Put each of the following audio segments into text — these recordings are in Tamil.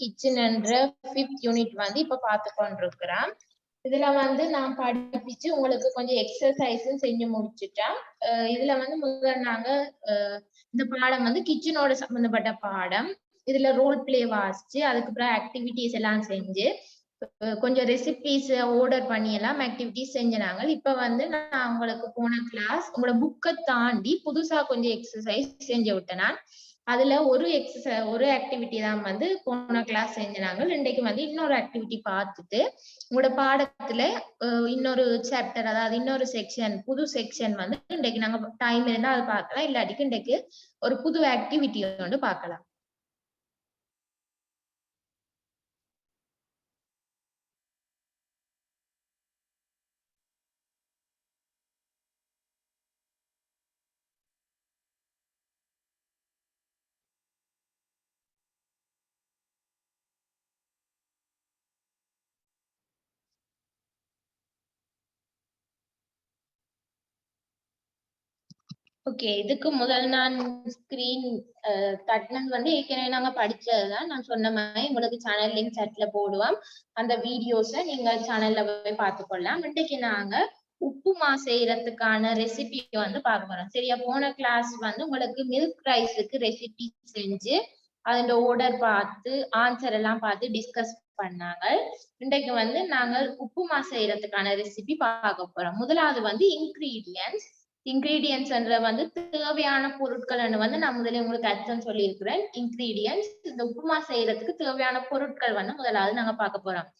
கிச்சன் என்ற 5th யூனிட் வந்து இப்ப பார்த்து கொண்டிருக்கிறோம். இதுல வந்து நான் படிப்பிச்சு உங்களுக்கு கொஞ்சம் எக்ஸசைஸும் செஞ்சு முடிச்சுட்டேன். இதுல வந்து முதல்ல நாங்க இந்த பாடம் வந்து கிச்சனோட சம்பந்தப்பட்ட பாடம். இதுல ரோல் பிளே வாசிச்சு அதுக்கப்புறம் ஆக்டிவிட்டிஸ் எல்லாம் செஞ்சு கொஞ்சம் ரெசிபிஸ் ஆர்டர் பண்ணி எல்லாம் ஆக்டிவிட்டிஸ் செஞ்சாங்க. இப்ப வந்து நான் உங்களுக்கு போன கிளாஸ் உங்களோட புக்கை தாண்டி புதுசா கொஞ்சம் எக்ஸசைஸ் செஞ்சு விட்டேன். நான் அதுல ஒரு ஆக்டிவிட்டி தான் வந்து போன கிளாஸ் செஞ்சாங்க. இன்றைக்கு வந்து இன்னொரு ஆக்டிவிட்டி பார்த்துட்டு உங்களோட பாடத்துல இன்னொரு சாப்டர், அதாவது இன்னொரு செக்ஷன், புது செக்ஷன் வந்து இன்றைக்கு நாங்க டைம் இருந்தா அது பார்க்கலாம், இல்லாட்டிக்கு இன்றைக்கு ஒரு புது ஆக்டிவிட்டி வந்து பார்க்கலாம். ஓகே, இதுக்கு முதல் நான் ஸ்கிரீன் தட்டினது வந்து ஏற்கனவே நாங்க படிச்சதுதான். நான் சொன்ன மாதிரி உங்களுக்கு சேனல் லிங்க் சாட்ல போடுவோம். அந்த வீடியோஸை நீங்க சேனல்ல போய் பார்த்துக்கொள்ளலாம். இன்றைக்கு நாங்க உப்புமா செய்யறதுக்கான ரெசிபி வந்து பார்க்க போறோம். சரியா, போன கிளாஸ் வந்து உங்களுக்கு மில்க் ரைஸுக்கு ரெசிபி செஞ்சு அதோட ஆர்டர் பார்த்து ஆன்சர் எல்லாம் பார்த்து டிஸ்கஸ் பண்ணாங்க. இன்றைக்கு வந்து நாங்கள் உப்புமா செய்யறதுக்கான ரெசிபி பார்க்க போறோம். முதலாவது வந்து இன்கிரீடியன்ஸ் வந்து தேவையான பொருட்கள் வந்து நான் முதல்ல உங்களுக்கு அர்த்தம் சொல்லியிருக்கிறேன். இன்கிரீடியன்ஸ், இந்த உப்புமா செய்யறதுக்கு தேவையான பொருட்கள் வந்து முதலாவது நாங்க பார்க்க போறோம்.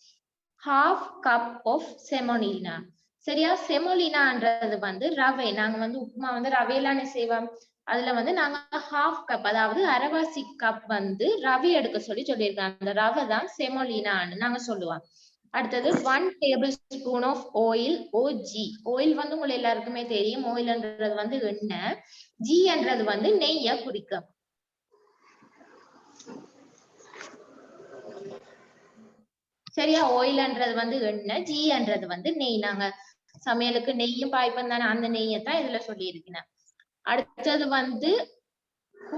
1/2 கப் ஆஃப் செமோலினா. சரியா, செமோலினான்றது வந்து ரவை. நாங்க வந்து உப்புமா வந்து ரவையிலான செய்வோம். அதுல வந்து நாங்க 1/2 கப், அதாவது அரைவாசி கப் வந்து ரவை எடுக்க சொல்லியிருக்காங்க. அந்த ரவை தான் செமோலினான்னு நாங்க சொல்லுவோம். அடுத்தது 1 டேபிள் ஸ்பூன் ஆஃப் ஆயில் ஓஜி. ஆயில் வந்து உங்களுக்கு எல்லாருக்குமே தெரியும். ஆயில்ன்றது வந்து எண்ணெய், ஜி என்றது வந்து நெய்ய குறிக்கும். சரியா, ஆயில்ன்றது வந்து எண்ணெய், ஜி என்றது வந்து நெய். நாங்க சமையலுக்கு நெய்யும் பாய்ப்பம் தானே, அந்த நெய்யத்தான் இதுல சொல்லி இருக்கிறேன். அடுத்தது வந்து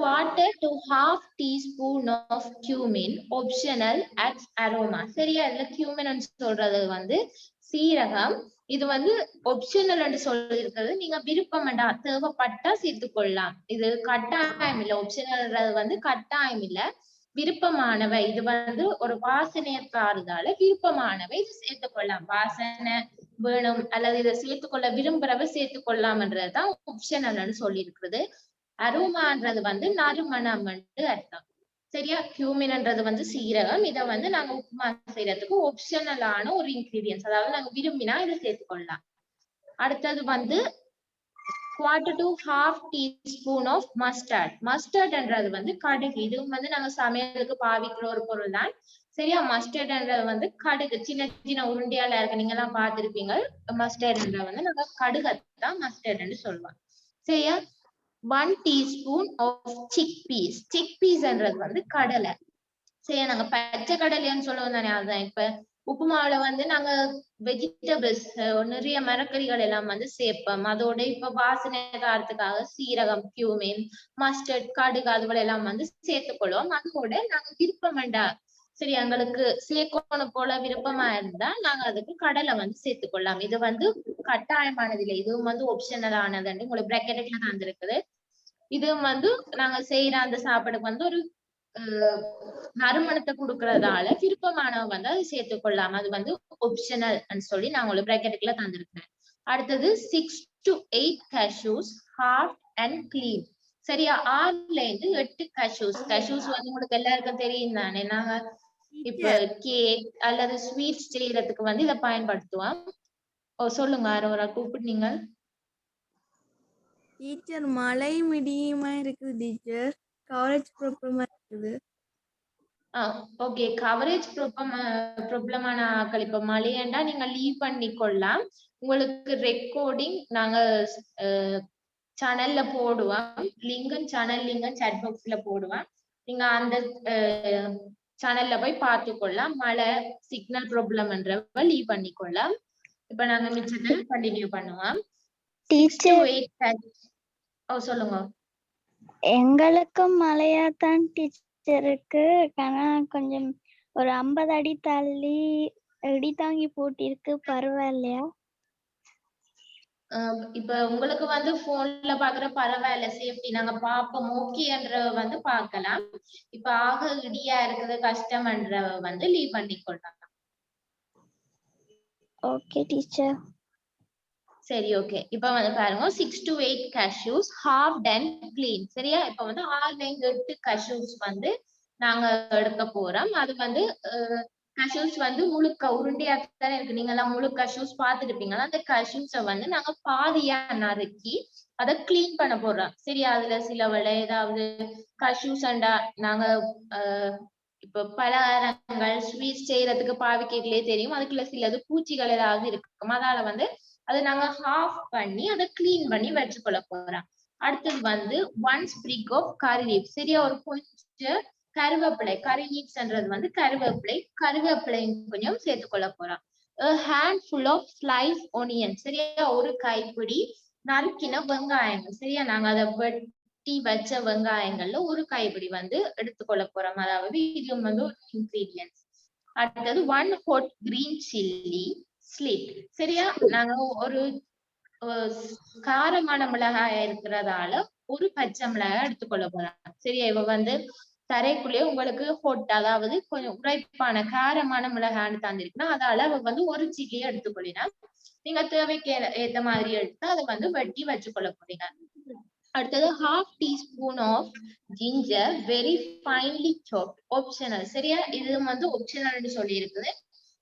1/4 to 1/2 teaspoon of cumin, optional, adds aroma. சரியா, இதுல cumin சொல்றது வந்து சீரகம். இது வந்து ஒப்ஷனல் சொல்லி இருக்கிறது. நீங்க விருப்பம் தேவைப்பட்டா சேர்த்துக்கொள்ளலாம். இது கட்டாயம் இல்ல. ஒப்ஷனல் வந்து கட்டாயம் இல்ல, விருப்பமானவை. இது வந்து ஒரு வாசனையை தாறுதால விருப்பமானவை இது சேர்த்துக்கொள்ளலாம். வாசனை வேணும் அல்லது இதை சேர்த்துக்கொள்ள விரும்புறவை சேர்த்துக்கொள்ளலாம்ன்றதுதான் ஒப்ஷனல்னு சொல்லி இருக்கிறது. அரோமான்றது வந்து நறுமணம் அர்த்தம். சரியா, கியூமின்ன்றது வந்து சீரகம். இதை வந்து நாங்க உப்புமா செய்யறதுக்கு ஆப்ஷனலான ஒரு இன்கிரீடியன்ஸ், அதாவது நாங்க விரும்பினா இதை சேர்த்துக்கொள்ளலாம். அடுத்தது வந்து 1/4 to 1/2 teaspoon ஆஃப் மஸ்டர்ட். மஸ்டர்ட்ன்றது வந்து கடுகு. இதுவும் வந்து நாங்க சமையலுக்கு பாவிக்கிற ஒரு பொருள் தான். சரியா, மஸ்டர்ட்ன்றது வந்து கடுகு, சின்ன சின்ன உருண்டையால இருக்கு, நீங்க எல்லாம் பார்த்திருப்பீங்க. மஸ்டர்ட்ன்றது வந்து நாங்க கடுகத்தான் மஸ்டர்ட்னு சொல்லுவோம். சரியா, 1 teaspoon of chickpeas. chickpeasன்றது வந்து கடலை. சரி, நாங்க பச்சை கடலைன்னு சொல்லுவோம் தானே, அதுதான். இப்ப உப்புமாவில வந்து நாங்க வெஜிடபிள்ஸ் நிறைய மரக்கறிகள் எல்லாம் வந்து சேர்ப்போம். அதோட இப்ப வாசனை காரத்துக்காக சீரகம், கியூமின், மஸ்டர்ட், கடுகு அதுகள் எல்லாம் வந்து சேர்த்துக்கொள்வோம். அதோட நாங்க விருப்பம் சரி, எங்களுக்கு சேர்க்கணும் போல விருப்பமா இருந்தா நாங்க அதுக்கு கடலை வந்து சேர்த்துக்கொள்ளலாம். இது வந்து கட்டாயமானது இல்லை, இதுவும் வந்து ஒப்ஷனல் ஆனதுன்னு உங்களுக்கு பிராக்கெட்ல தந்திருக்குது. இதுவும் வந்து நாங்க செய்யற அந்த சாப்பாடுக்கு வந்து ஒரு நறுமணத்தை கொடுக்கறதால விருப்பமானவங்க வந்து அதை சேர்த்துக்கொள்ளலாம். அது வந்து ஒப்ஷனல் சொல்லி நான் உங்களுக்கு பிராக்கெட்டுக்குள்ள தந்திருக்கிறேன். அடுத்தது 6 to 8 cashews, hard and clean. சரியா, 6 to 8 cashews. cashews வந்து உங்களுக்கு எல்லாருக்கும் தெரியும் தானே. நாங்க இப்ப கேக் அல்லது ஸ்வீட்ஸ் செய்யறதுக்கு வந்து இதை பயன்படுத்துவோம். சொல்லுங்க, யாரோ கூப்பிட்டீங்க. டீச்சர், மழை மீடியமா இருக்குது டீச்சர், கவரேஜ் ப்ராப்ளமா இருக்குது. ஓகே, கவரேஜ் ப்ராப்ளமான ஆட்கள் இப்ப மழையண்டா நீங்க லீவ் பண்ணிக்கொள்ளலாம். உங்களுக்கு ரெக்கார்டிங் நாங்க சேனல்ல போடுவோம். சேனல் லிங்க் சாட் பாக்ஸ்ல போடுவேன். நீங்க அந்த சேனல்ல போய் பார்த்துக்கொள்ளலாம். மழை சிக்னல் ப்ராப்ளம்ன்றவ லீவ் பண்ணிக்கொள்ளலாம். இப்ப நாங்க மிச்சத்தை கண்டினியூ பண்ணுவோம். 6 to 8. சொல்லுங்க. எங்களுக்கும் மழையாதான் டீச்சர் இருக்கு. ஆனா கொஞ்சம் ஒரு 50 அடி தள்ளி எடி தாங்கி போட்டிருக்கு, பரவாயில்லையா? இப்ப உங்களுக்கு வந்து போன்ல பாக்குற பரவாயில்ல சேஃப்டி நாங்க பாப்போம் ஓகேன்ற வந்து பார்க்கலாம். இப்ப ஆக இடியா இருக்குது கஷ்டம்ன்ற வந்து லீவ் பண்ணிக்கொள்ளலாம். Okay teacher. சரி ஓகே. இப்ப வந்து பாருங்க 6 to 8 cashews halved and clean. சரியா? இப்ப வந்து 6 8 cashews வந்து நாங்க எடுக்க போறோம். அது வந்து cashews வந்து முழுக்க உருண்டையா தானே இருக்கு. நீங்க எல்லாம் முழு cashews பார்த்திருப்பீங்களா? அந்த cashews வந்து நாங்க பாதியா நறுக்கி அதை கிளீன் பண்ண போறோம். சரியா? அதுல சில ஏதாவது cashews அண்டா நாங்க இப்ப பலகாரங்கள் ஸ்வீட் செய்யறதுக்கு பாவிக்கைகளே தெரியும். அதுக்குள்ள சிலது பூச்சிகள் ஏதாவது இருக்கும். அதால வந்து அதை நாங்க ஹாஃப் பண்ணி அதை கிளீன் பண்ணி வச்சுக்கொள்ள போறோம். அடுத்தது வந்து 1 sprig of curry leaves. சரியா? ஒரு கொஞ்சம் கருவேப்பிலை, கரி லீவ்ஸ்ன்றது வந்து கருவேப்பிலையும் கொஞ்சம் சேர்த்துக்கொள்ள போறோம். a handful of sliced onions. சரியா? ஒரு கைப்பிடி நறுக்கின வெங்காயங்கள். சரியா? நாங்க அதை வெட்டி வச்ச வெங்காயங்கள்ல ஒரு கைப்பிடி வந்து எடுத்துக்கொள்ள போறோம். அதாவது இது வந்து ஒரு இன்கிரீடியன்ஸ். அடுத்தது 1 hot green chilli slit. சரியா? நாங்க ஒரு காரமான மிளகாயா இருக்கிறதால ஒரு பச்சை மிளகாய் எடுத்துக்கொள்ள போறோம். சரியா? இவ வந்து தரைக்குள்ளேயே உங்களுக்கு ஹொட், அதாவது கொஞ்சம் உரைப்பான காரமான மிளகான்னு தந்திருக்குன்னா அதால அவ வந்து ஒரு சில்லியை எடுத்துக்கொள்ளினா நீங்க தேவைக்கு ஏத்த மாதிரி எடுத்து அதை வந்து வெட்டி வச்சுக்கொள்ள போறீங்க. அடுத்தது half teaspoon of ginger very finely chopped. Optional. சரியா? இது வந்து ஆப்ஷனல்னு சொல்லி இருக்குது.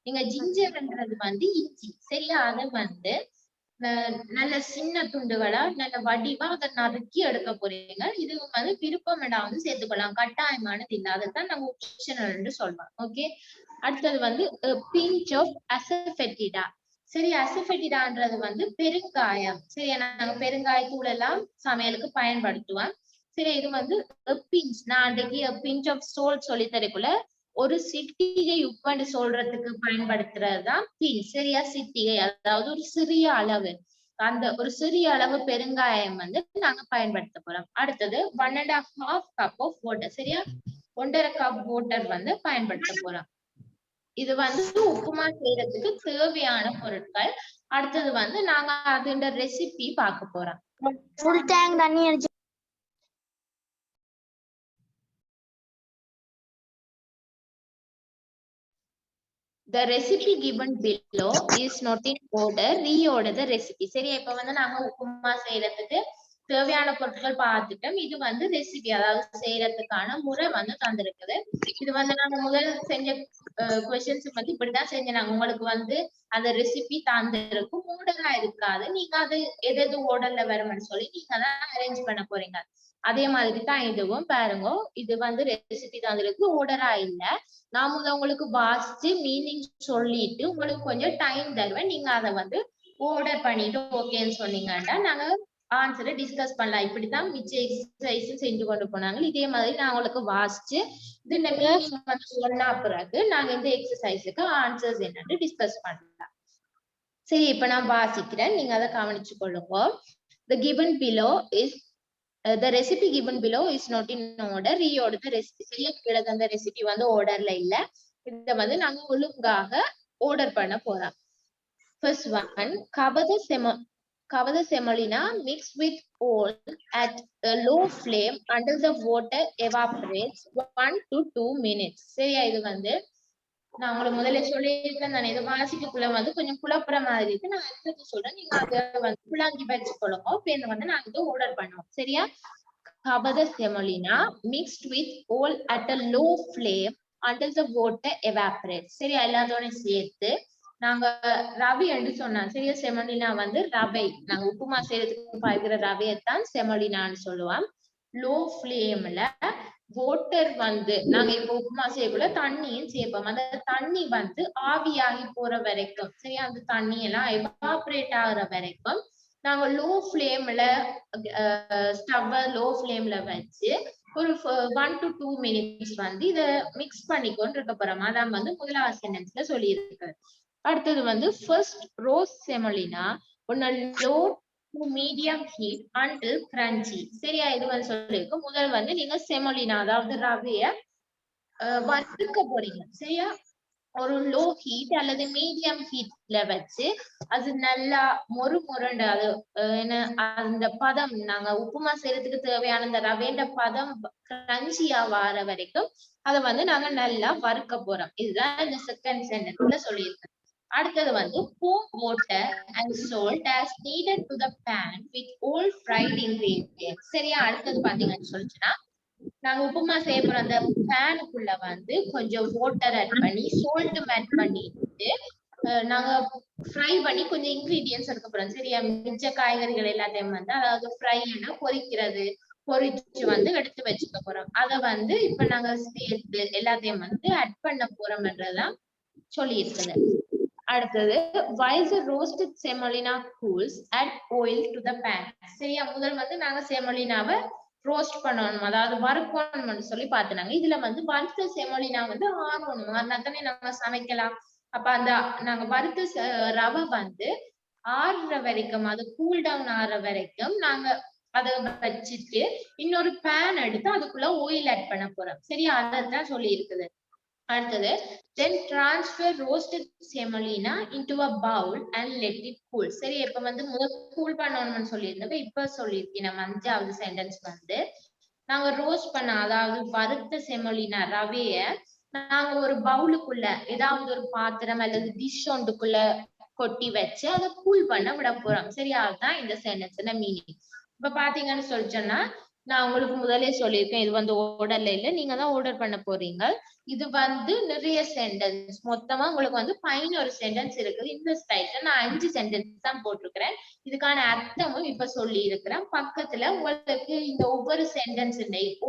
நீங்க ஜிஞ்சர்ன்றது வந்து இஞ்சி. சரியா? அதை வந்து நல்ல சின்ன துண்டுகளா நல்ல வடிவா அதை நறுக்கி எடுக்க போறீங்க. இது வந்து விருப்பம் வந்து சேர்த்துக்கலாம், கட்டாயமானது இல்லை. அதைத்தான் நாங்க ஆப்ஷனல்னு சொல்றோம். ஓகே. அடுத்தது வந்து பிஞ்ச் ஆஃப் அசஃபெட்டிடா. சரி, அசஃபெட்டிடான்றது வந்து பெருங்காயம். சரியா? நாங்க பெருங்காயத்தூள் எல்லாம் சமையலுக்கு பயன்படுத்துவோம். சரி, இது வந்து பிஞ்ச். நான் அன்றைக்கு பிஞ்ச் ஆஃப் சோல்ட் சொல்லி தரக்குள்ள ஒரு சிட்டிகை உப்புன்னு சொல்றதுக்கு பயன்படுத்துறதுதான் பிஞ்ச். சரியா? சிட்டிகை, அதாவது ஒரு சிறிய அளவு. அந்த ஒரு சிறிய அளவு பெருங்காயம் வந்து நாங்க பயன்படுத்த போறோம். அடுத்தது 1.5 cup of water. சரியா? 1.5 கப் வாட்டர் வந்து பயன்படுத்த போறோம். இது வந்து உப்புமா செய்யறதுக்கு தேவையான பொருட்கள். அடுத்தது வந்து நாங்க அதோட ரெசிபி பார்க்க போறோம். ஃபுல் டேங்க் தண்ணி அடிச்சு. The recipe given below is not in order. Reorder the recipe. சரியா? இப்ப வந்து நாங்க உப்புமா செய்யறதுக்கு தேவையான பொருட்கள் பார்த்துட்டோம். இது வந்து ரெசிபி, அதாவது செய்யறதுக்கான முறை வந்து தந்திருக்குது. இது வந்து நாங்க முதல் செஞ்ச கொஸ்டின்ஸ் வந்து இப்படிதான் செஞ்சேன். உங்களுக்கு வந்து அந்த ரெசிபி தந்திருக்கும். ஓர்டரா இருக்காது. நீங்க அது எது ஓர்டர்ல வரும்னு சொல்லி நீங்க தான் அரேஞ்ச் பண்ண போறீங்க. அதே மாதிரி தான் இதுவும் பாருங்க. இது வந்து ரெசிபி தந்திருக்கு, ஓர்டரா இல்ல. நான் உங்களுக்கு வாசிச்சு மீனிங் சொல்லிட்டு உங்களுக்கு கொஞ்சம் டைம் தருவேன். நீங்க அதை வந்து ஆர்டர் பண்ணிட்டு ஓகேன்னு சொன்னீங்கன்னா நாங்க ஆன்சரை டிஸ்கஸ் பண்ணலாம். இப்படித்தான் மிச்ச எக்ஸசைஸும் செஞ்சு கொண்டு போனாங்க. இதே மாதிரி நான் உங்களுக்கு வாசிச்சு இது மீனிங் வந்து சொன்னா பிறகு நாங்க இந்த எக்ஸசைஸுக்கு ஆன்சர்ஸ் என்னன்னு டிஸ்கஸ் பண்ணலாம். சரி, இப்ப நான் வாசிக்கிறேன், நீங்க அதை கவனிச்சு கொள்ளுங்க. The given below is the recipe given below is not in order. Reorder the recipe. சரியா? கீழே தந்த ரெசிபி வந்து ஆர்டர்ல இல்ல. இத வந்து நாங்க ஒழுங்காக ஆர்டர் பண்ண போறோம். First one, cover the semolina, mix with oil at a low flame until the water evaporates 1 to 2 minutes. சரியா? இது வந்து நான் உங்களுக்கு முதல்ல சொல்லியிருக்கேன் தானே, இது வாசிக்கக்குள்ள வந்து கொஞ்சம் குழப்புற மாதிரி இருக்கு. நான் அடுத்தது சொல்றேன், நீங்க அதை வந்து புள்ளாங்கி வச்சுக்கொள்ளுங்க. இப்ப வந்து நாங்க இதை ஆர்டர் பண்ணுவோம். சரியா? Cover the semolina mixed with oil at a low flame until the water evaporates. சரியா? எல்லாத்தோட சேர்த்து நாங்க ரவை என்று சொன்னோம். சரியா? செமலினா வந்து ரவை, நாங்க உப்புமா செய்யறதுக்கு பாய்க்கிற ரவையத்தான் செமலினான்னு சொல்லுவோம். லோ ஃபிளேம்ல வாட்டர் வந்து நாங்க இப்ப உப்புமா செய்யக்குள்ள தண்ணியும் சேர்ப்போம். அந்த தண்ணி வந்து ஆவியாகி போற வரைக்கும், சரியா? அந்த தண்ணி எல்லாம் எவாபரேட் ஆகுற வரைக்கும் நாங்க லோ ஃபிளேம்ல ஸ்டவ் லோ ஃபிளேம்ல வச்சு ஒரு 1 to 2 minutes வந்து இத மிக்ஸ் பண்ணிக்கொண்டு இருக்க போறோம். அதான் வந்து முதலாவது சென்டென்ஸ்ல சொல்லி இருக்கு. அடுத்தது வந்து first roast semolina on a low to medium heat until crunchy. சரியா? இது வந்து சொல்லிருக்கு. முதல் வந்து நீங்க செமலினா, அதாவது ரவைய வறுக்க போறீங்க சரியா. ஒரு லோ ஹீட் அல்லது மீடியம் ஹீட்ல வச்சு அது நல்லா மொறு மொரண்டு அது என்ன அந்த பதம் நாங்க உப்புமா செய்யறதுக்கு தேவையான அந்த ரவேண்ட பதம் கிரன்ச்சியா வார வரைக்கும் அதை வந்து நாங்க நல்லா வறுக்க போறோம். இதுதான் இந்த செகண்ட் சென்டென்ஸ்ல சொல்லியிருக்கேன். அடுத்தது வந்து pour water and salt as needed to the pan with all fried ingredients. சரியா. அடுத்தது பாத்தீங்கன்னு சொல்லிச்சுன்னா நாங்க உப்புமா செய்ய போற அந்த பேனுக்குள்ள வந்து கொஞ்சம் வாட்டர் ஆட் பண்ணி சால்ட்டும் ஆட் பண்ணிட்டு நாங்க ஃப்ரை பண்ணி கொஞ்சம் இன்கிரீடியன்ஸ் எடுக்க போறோம் சரியா. மிச்ச காய்கறிகள் எல்லாத்தையும் வந்து அதாவது ஃப்ரைனா பொரிக்கிறது பொரிச்சு வந்து எடுத்து வச்சுக்க போறோம். அத வந்து இப்ப நாங்க சேர்த்து எல்லாத்தையும் வந்து ஆட் பண்ண போறோம்ன்றதான் சொல்லி இருக்குது. அடுத்தது while the roasted semolina cools add oil to the pan. சரியா. முதல் வந்து நாங்க செமோலினாவை ரோஸ்ட் பண்ணணும் அதாவது வறுக்கணும்னு சொல்லி பாத்துனாங்க. இதுல வந்து வறுத்த செமோலினா வந்து ஆறணும் அதனால நாங்க சமைக்கலாம். அப்ப அந்த நாங்க வறுத்த ரவை வந்து ஆறுற வரைக்கும் அது கூல் டவுன் ஆற வரைக்கும் நாங்க அதை வச்சுட்டு இன்னொரு பேன் எடுத்து அதுக்குள்ள ஆயில் ஆட் பண்ண போறோம் சரியா. அதான் சொல்லி இருக்குது. அடுத்தது then transfer roasted semolina into a bowl and let it cool. சரி. இப்ப வந்து முதல் கூல் பண்ணணும்னு சொல்லியிருந்தப்ப இப்ப சொல்லியிருக்கேன் நம்ம 5வது சென்டென்ஸ் வந்து நாங்க ரோஸ்ட் பண்ண அதாவது வறுத்த செமோலினா ரவைய நாங்க ஒரு பவுலுக்குள்ள ஏதாவது ஒரு பாத்திரம் அல்லது டிஷ் ஒன்றுக்குள்ள கொட்டி வச்சு அதை கூல் பண்ண விட போறோம் சரியா. அதுதான் இந்த சென்டென்ஸ்ல மீனிங். இப்ப பாத்தீங்கன்னு சொல்லிச்சோன்னா நான் உங்களுக்கு முதலே சொல்லியிருக்கேன் இது வந்து ஆர்டர்ல இல்ல நீங்க தான் ஆர்டர் பண்ண போறீங்க. இது வந்து நிறைய சென்டென்ஸ் மொத்தமா உங்களுக்கு வந்து 11 சென்டென்ஸ் இருக்குது. இந்த ஸ்லைட்ல நான் 5 சென்டென்ஸ் தான் போட்டிருக்கிறேன். இதுக்கான அர்த்தமும் இப்ப சொல்லி இருக்கிறேன். பக்கத்துல உங்களுக்கு இந்த ஒவ்வொரு சென்டென்ஸ்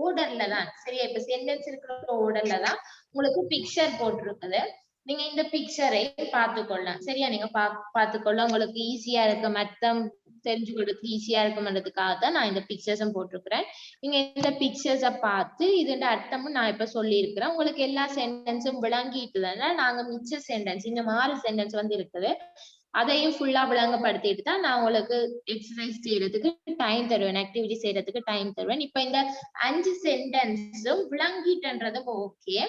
ஆர்டர்ல தான் சரியா. இப்ப சென்டென்ஸ் இருக்கிற ஆர்டர்ல தான் உங்களுக்கு பிக்சர் போட்டிருக்குது. நீங்க இந்த பிக்சரை பார்த்துக்கொள்ளலாம் சரியா. நீங்க பார்த்துக்கொள்ள உங்களுக்கு ஈஸியா இருக்க மத்தம் தெரிஞ்சுக்கிறதுக்கு ஈஸியா இருக்கும்ன்றதுக்காக தான் நான் இந்த பிக்சர்ஸும் போட்டிருக்கிறேன். நீங்க இந்த பிக்சர்ஸ பார்த்து இதோட அர்த்தமும் நான் இப்ப சொல்லி இருக்கிறேன். உங்களுக்கு எல்லா சென்டென்ஸும் விளங்கிட்டுதானா நாங்க மிச்ச சென்டென்ஸ் இந்த 6 சென்டென்ஸ் வந்து இருக்குது அதையும் ஃபுல்லா விளங்கப்படுத்திட்டு தான் நான் உங்களுக்கு எக்ஸசைஸ் செய்யறதுக்கு டைம் தருவேன் ஆக்டிவிட்டி செய்யறதுக்கு டைம் தருவேன். இப்ப இந்த 5 சென்டென்ஸும் விளங்கிட்டுன்றது ஓகே.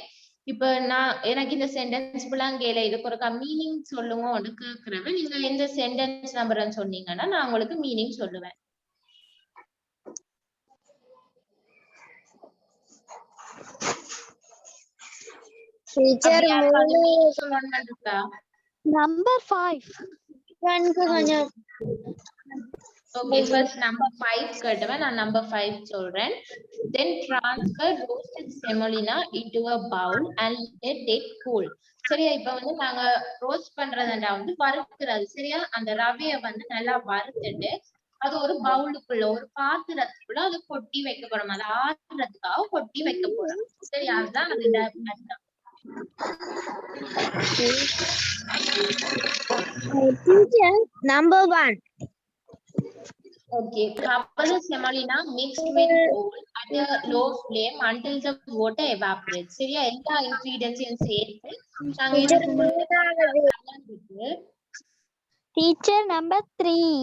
இப்ப நான் எனக்கு இந்த சென்டென்ஸ் விளங்கல இதுக்கு ஒரு மீனிங் சொல்லுங்க கேக்குறவன் நீங்க எந்த சென்டென்ஸ் நம்பர்ன்னு சொன்னீங்கன்னா நான் உங்களுக்கு மீனிங் சொல்லுவேன். டீச்சர் நம்பர் 5 கொஞ்சம் Okay, first number 5 கேட்டவன் நான் number 5 சொல்றேன். Then transfer roasted semolina into a bowl and let it cool. சரியா. இப்ப வந்து நாங்க ரோஸ்ட் பண்றதுண்டா வந்து வறுக்கிறது சரியா. அந்த ரவைய வந்து நல்லா வறுத்துட்டு அது ஒரு பவுலுக்குள்ள ஒரு பாத்திரத்துக்குள்ள அது கொட்டி வைக்க போறோம். அது ஆறுறதுக்காக கொட்டி வைக்க போறோம் சரியா. அதுதான் அதோட அர்த்தம். Teacher, number 1. Okay, cover the semolina mixed with oil at a low flame until the water evaporates. சரியா. எல்லா இன்கிரிடியன்ட்ஸையும் சேர்த்து நாங்க Teacher, number 3.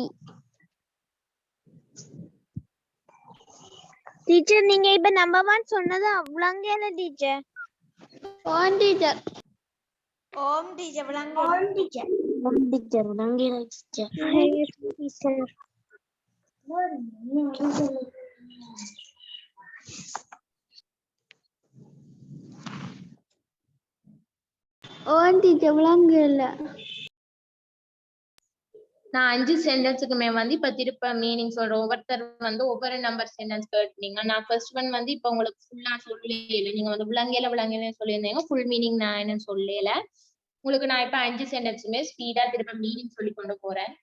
Teacher, நீங்க இப்ப number 1 சொன்னது அவ்வளங்கேல டீச்சர். On teacher. ஓம் டீச்சர் விளங்கேல. ஓம் டீச்சர். ஓம் டீச்சர் விளங்கேல டீச்சர். டீச்சர். On teacher விளங்கல. நான் 5 சென்டென்ஸுக்குமே வந்து இப்ப திருப்ப மீனிங் சொல்றேன். ஒவ்வொருத்தர் வந்து ஒவ்வொரு நம்பர் சென்டென்ஸ் கேட்டீங்க. நான் ஃபர்ஸ்ட் ஒன் வந்து இப்ப உங்களுக்கு ஃபுல்லா சொல்லல. நீங்க வந்து விளங்கல சொல்லியிருந்தீங்க. ஃபுல் மீனிங் நான் என்னன்னு சொல்லல. உங்களுக்கு நான் இப்ப 5 சென்டென்ஸுமே ஸ்பீடா திருப்ப மீனிங் சொல்லி கொண்டு போறேன்.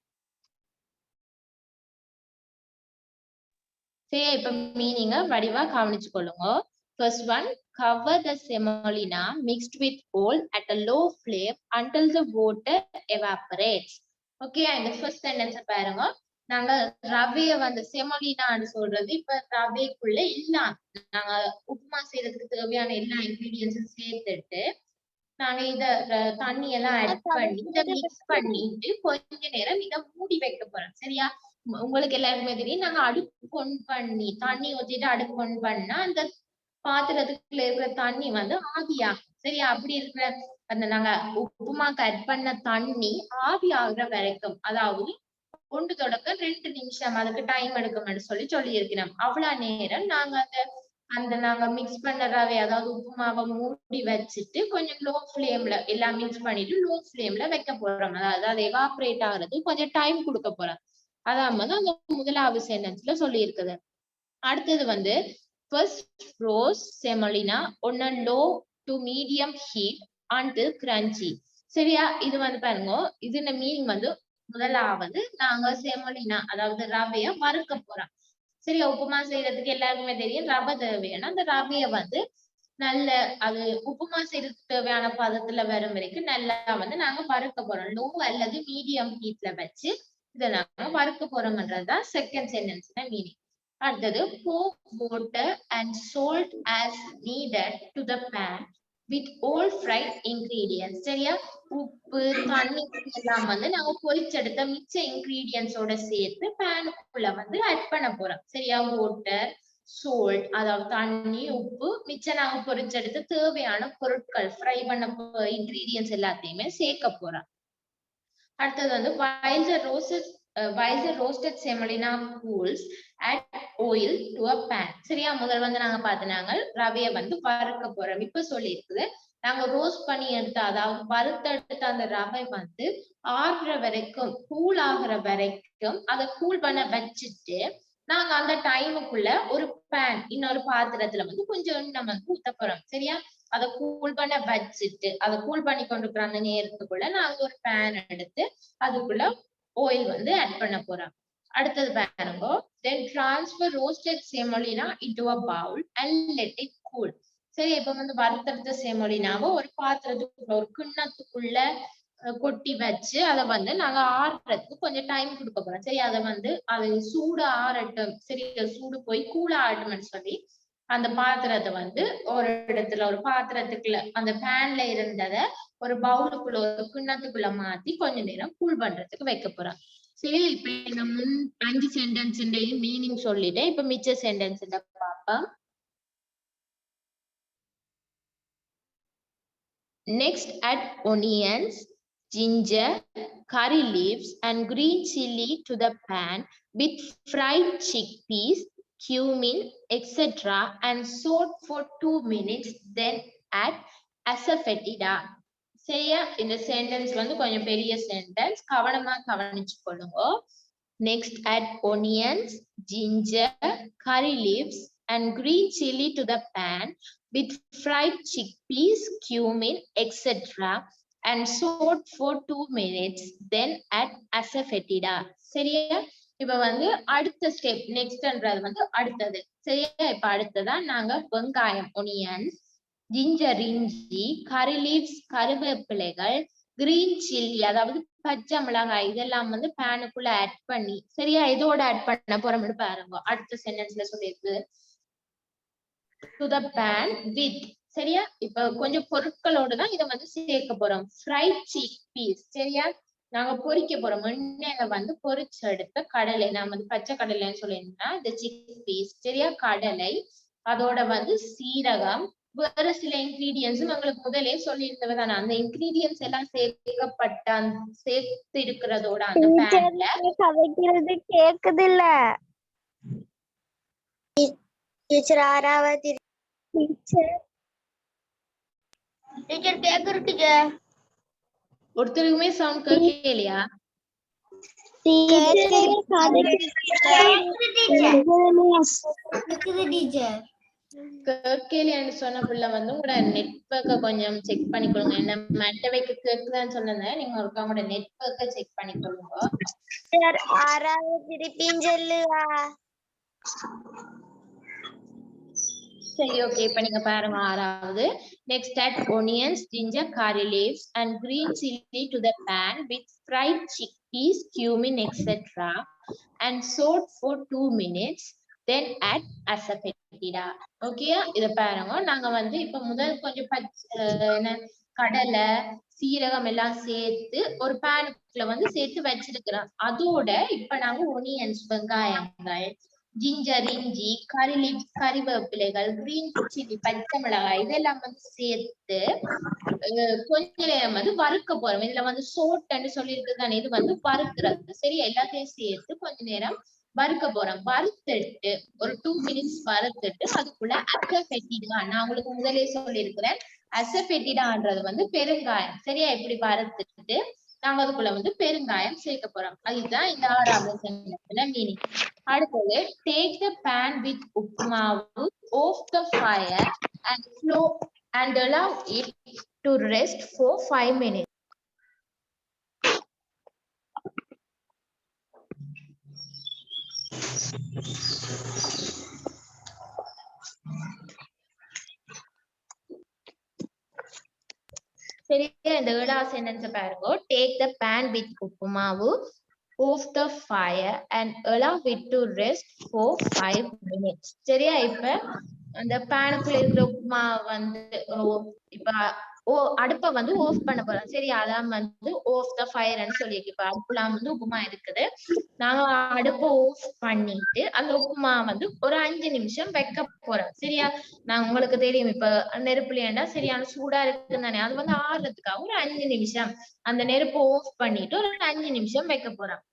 சரி. இப்ப மீனிங்க வடிவா கவனிச்சுக்கொள்ளுங்க. First one, cover the semolina mixed with oil at a low flame until the water evaporates. Okay, இந்த first sentence பாருங்க. நாங்க ரவைய வந்து செமோலினான்னு சொல்றது இப்ப ரவைக்குள்ள எல்லாம் நாங்க உப்புமா செய்யறதுக்கு தேவையான எல்லா இன்கிரீடியன்ஸும் சேர்த்துட்டு நாங்க இத தண்ணி எல்லாம் ஆட் பண்ணி இத மிக்ஸ் பண்ணிட்டு கொஞ்ச நேரம் இத மூடி வைக்க போறோம் சரியா. உங்களுக்கு எல்லாருக்குமே தெரியும் நாங்க அடுப்பு ஒன் பண்ணி தண்ணி ஊத்திட்டு அடுப்பு ஒன் பண்ணா அந்த பாத்திரத்துக்குள்ள இருக்கிற தண்ணி வந்து ஆவியாகும். சரியா? அப்படி இருக்கிற அந்த நாங்க உப்புமாக்கு ஆட் பண்ண தண்ணி ஆவி ஆகுற வரைக்கும், அதாவது 1 தொடக்கம் 2 நிமிஷம் அதுக்கு டைம் எடுக்கும்னு சொல்லி இருக்கிறோம். அவ்வளவு நேரம் நாங்க நாங்க மிக்ஸ் பண்ண ரவை, அதாவது உப்புமாவை மூடி வச்சுட்டு கொஞ்சம் லோ ஃபிளேம்ல எல்லாம் மிக்ஸ் பண்ணிட்டு லோ ஃபிளேம்ல வைக்க போறோம். அதாவது அது எவாப்ரேட் ஆகுறது கொஞ்சம் டைம் கொடுக்க போறோம். அதான் வந்து அந்த முதலாவது சென்டென்ஸ்ல சொல்லி இருக்குது. அடுத்தது வந்து first roast semolina on a low to medium heat until crunchy. சரியா? இது வந்து பாருங்க, இதுல மீனிங் வந்து முதலாவது நாங்க செமோலினா அதாவது ரவைய வறுக்க போறோம். சரியா? உப்புமா செய்யறதுக்கு எல்லாருக்குமே தெரியும் ரவை தேவையான அந்த ரவைய வந்து நல்ல அது உப்புமா செய்யறதுக்கு தேவையான பதத்துல வரும் வரைக்கும் நல்லா வந்து நாங்க வறுக்க போறோம். லோ அல்லது மீடியம் ஹீட்ல வச்சு இதை நாங்க வறுக்க போறோம்ன்றதுதான் செகண்ட் சென்டென்ஸ்ல மீனிங். அடுத்தது pour water and salt as needed to the pan with all fried ingredients. சரியா? உப்பு தண்ணி எல்லாம் வந்து நாங்க பொரிச்செடுத்த மிச்ச இன்கிரீடியன்ஸோட சேர்த்து பேனுக்குள்ள வந்து ஆட் பண்ண போறோம். சரியா? வாட்டர், சோல்ட், அதாவது தண்ணி, உப்பு, மிச்சம் நாங்க பொரிச்செடுத்து தேவையான பொருட்கள் ஃப்ரை பண்ண இன்கிரீடியன்ஸ் எல்லாத்தையுமே சேர்க்க போறோம். அடுத்தது வந்து while the roasted semolina cools, add oil to a pan. சரியா? முதல் வந்து நாங்க பார்த்தனாங்க ரவையை வந்து வறுக்க போறோம். இப்ப சொல்லி இருக்குது நாங்க ரோஸ்ட் பண்ணி எடுத்த அதாவது வறுத்தெடுத்த அந்த ரவை வந்து ஆறுற வரைக்கும் கூல் ஆகுற வரைக்கும் அதை கூல் பண்ண வச்சுட்டு நாங்க அந்த டைமுக்குள்ள ஒரு பேன் இன்னொரு பாத்திரத்துல வந்து கொஞ்சம் எண்ணெய் வந்து ஊத்த போறோம். சரியா? அதை கூல் பண்ண வச்சுட்டு அதை கூல் பண்ணி கொண்டிருக்கிற அந்த நேரத்துக்குள்ள நாங்க ஒரு பேன் எடுத்து அதுக்குள்ள ஆயில் வந்து ஆட் பண்ண போறோம். அடுத்தது பாருங்க, then transfer roasted semolina into a bowl and let it cool. சரி, இப்ப வந்து வறுத்தெடுத்த செமோலினாவை ஒரு பாத்திரத்துக்குள்ள ஒரு கிண்ணத்துக்குள்ள கொட்டி வச்சு அதை வந்து நாங்க ஆறுறதுக்கு கொஞ்சம் டைம் கொடுக்க போறோம். சரி, அதை வந்து அது சூடு ஆறட்டும், சரி சூடு போய் கூல ஆகட்டும்னு சொல்லி அந்த பாத்திரத்தை வந்து ஒரு இடத்துல ஒரு பாத்திரத்துக்குள்ள அந்த பேன்ல இருந்ததை ஒரு பவுலுக்குள்ள ஒரு கிண்ணத்துக்குள்ள மாத்தி கொஞ்ச நேரம் கூல் பண்றதுக்கு வைக்க போறோம். சரி, இப்ப இந்த 5 சென்டென்ஸ் மீனிங் சொல்லிட்டேன். இப்ப மிச்ச சென்டென்ஸ் பார்ப்போம். Next, add onions, ginger, curry leaves and green chili to the pan with fried chickpeas, cumin, etc. and salt for 2 minutes. Then add asafoetida. சரியா? இந்த சென்டென்ஸ் வந்து கொஞ்சம் பெரிய சென்டென்ஸ், கவனமா கவனிச்சு கொள்ளுங்க. Next, add onions, ginger, curry leaves and green chili to the pan with fried chickpeas, cumin, etc. and salt for 2 minutes. Then add asafoetida. சரியா? இப்ப வந்து அடுத்த ஸ்டெப் நெக்ஸ்ட்ன்றது வந்து அடுத்தது. சரியா? இப்ப அடுத்ததான் நாங்க வெங்காயம் ஒனியன்ஸ், ஜிஞ்சர் இஞ்சி, கரி லீவ்ஸ் கருவேப்பிலைகள், கிரீன் சில்லி அதாவது பச்சை மிளகாய் இதெல்லாம் வந்து பேனுக்குள்ள ஆட் பண்ணி, சரியா, இதோட ஆட் பண்ண போறோம்னு பாருங்க. அடுத்த சென்டென்ஸ்ல சொல்லியிருக்கு to the pan with. சரியா? இப்ப கொஞ்சம் பொருட்களோட தான் இதை வந்து சேர்க்க போறோம். Fried chickpeas. சரியா? நாங்க பொரிக்க போறோம். எண்ணெயில வந்து பொரிச்சு எடுத்த கடலை, நாம வந்து பச்சை கடலைன்னு சொல்லியிருந்தா இந்த chickpeas. சரியா? கடலை, அதோட வந்து சீரகம், வேற சில இன்கிரீடியன்ஸும் உங்களுக்கு முதலே சொல்லியிருந்தவதான அந்த இன்கிரீடியன்ஸ் எல்லாம் சேர்த்து இருக்கிறதோட அந்த பேன்ல கதைக்கிறது கேக்குது இல்ல டீச்சர் ஆறாவது டீச்சர் கேக்குது டீச்சர் ஒருத்தருக்குமே சவுண்ட் கேட்கலையா? கேட்கலையான்னு சொன்ன பிள்ளை வந்து உங்களோட நெட்வொர்க்கை கொஞ்சம் செக் பண்ணிக்கொள்ளுங்க. என்ன மெட்டவைக்கு கேட்குதான்னு சொன்னதை நீங்க ஒருக்கா உங்களோட நெட்வொர்க்கை செக் பண்ணிக்கொள்ளுங்க. சரி, ஓகே. இப்ப நீங்க பாருங்க ஆறாவது. Next, add onions, ginger, curry leaves and green chili to the pan with fried chickpeas, cumin, etc. and salt for 2 minutes. Then add asafoetida. Okay, இத பாருங்க. நாங்க வந்து இப்ப முதல் கொஞ்சம் கடலை சீரகம் எல்லாம் சேர்த்து ஒரு பேனுக்குள்ள வந்து சேர்த்து வச்சிருக்கிறோம். அதோட இப்ப நாங்க ஒனியன்ஸ் வெங்காயங்கள், ஜிஞ்சர் இஞ்சி, கறி லீவ்ஸ் கறிவேப்பிலைகள், கிரீன் சில்லி பச்சை மிளகாய் இதெல்லாம் வந்து சேர்த்து கொஞ்ச நேரம் வந்து வறுக்க போறோம். இதுல வந்து சோட்டுன்னு சொல்லியிருக்கு தானே, இது வந்து வறுக்கிறது. சரி, எல்லாத்தையும் சேர்த்து கொஞ்ச நேரம் வறுக்க போறோம். வறுத்துட்டு ஒரு 2 மினிட்ஸ் வறுத்துட்டு அதுக்குள்ள அசஃபெட்டிடா, நான் உங்களுக்கு முதலே சொல்லியிருக்கிறேன், அசஃபெட்டிடான்றது வந்து பெருங்காயம். சரியா, இப்படி வறுத்துட்டு நாங்க அதுக்குள்ள வந்து பெருங்காயம் சேர்க்க போறோம். அதுதான் இந்த 6வது சென்டென்ஸ்ல மீனிங். அடுத்தது, டேக் த பேன் வித் உப்பு மாவு off the fire and flow and allow it to rest for 5 minutes. சரியா, இந்த 7வது சென்டென்ஸ் பாருங்க. டேக் த பேன் வித் உப்பு மாவு off the fire and allow it to rest for 5 minutes. சரியா, இப்ப அந்த பேனுக்குள்ள இருக்கிற உப்புமா வந்து இப்ப அடுப்பை வந்து ஆஃப் பண்ண போறோம். சரி, அதான் வந்து ஆஃப் த ஃபயர்ன்னு சொல்லியிருக்கு. இப்ப அடுப்புல வந்து உப்புமா இருக்குது, நாங்க அடுப்பை ஆஃப் பண்ணிட்டு அந்த உப்புமா வந்து ஒரு 5 நிமிஷம் வைக்க போறோம். சரியா, நான் உங்களுக்கு தெரியும் இப்ப நெருப்புலையாண்டா சரியான சூடா இருக்குன்னு தானே, அது வந்து ஆறுறதுக்காக ஒரு 5 நிமிஷம் அந்த நெருப்பை ஆஃப் பண்ணிட்டு ஒரு 5 நிமிஷம் வைக்க போறோம்.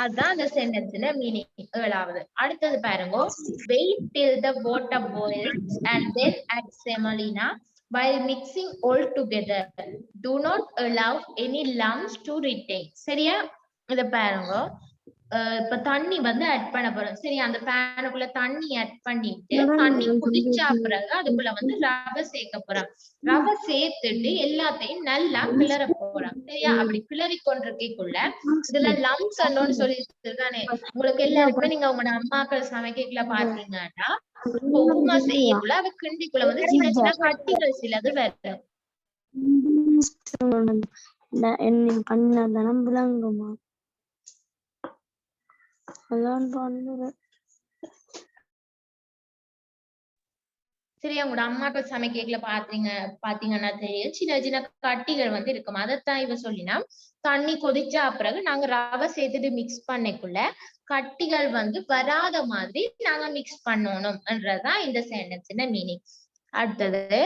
அதுதான் அந்த சென்டென்ஸ்ல மீனிங் 7வது. அடுத்தது பாருங்க, wait till the water boils and then add semolina while mixing all together. Do not allow any lumps to retain. சரியா, இத பாருங்க, இப்ப தண்ணி வந்து ஆட் பண்ண போறோம். சரி, அந்த பேனுக்குள்ள தண்ணி ஆட் பண்ணிட்டு தண்ணி கொதிச்சா பிறகு அதுக்குள்ள வந்து ரவை சேர்க்க போறோம். ரவை சேர்த்துட்டு எல்லாத்தையும் நல்லா கிளற போறோம். சரியா, அப்படி கிளறி கொண்டிருக்கக்குள்ள இதுல லம்ஸ் அன்னோன்னு சொல்லிட்டு தானே, உங்களுக்கு எல்லாருக்குமே நீங்க உங்களோட அம்மாக்கள் சமைக்கல பாத்தீங்கன்னா உப்புமா செய்யக்குள்ள அவ கிண்டிக்குள்ள வந்து சின்ன சின்ன கட்டிகள் சிலது வேற பண்ணதான் விளங்குமா அதான் பண்ணுறேன். சரியா, உங்களோட அம்மாக்கள் சமைக்கல பாத்தீங்கன்னா தெரியும், சின்ன சின்ன கட்டிகள் வந்து இருக்கும். அதைத்தான் இவ சொல்லினா, தண்ணி கொதிச்சா பிறகு நாங்க ரவை சேர்த்துட்டு மிக்ஸ் பண்ணக்குள்ள கட்டிகள் வந்து வராத மாதிரி நாங்க மிக்ஸ் பண்ணணும்ன்றதுதான் இந்த சென்டென்ஸ் மீனிங். அடுத்தது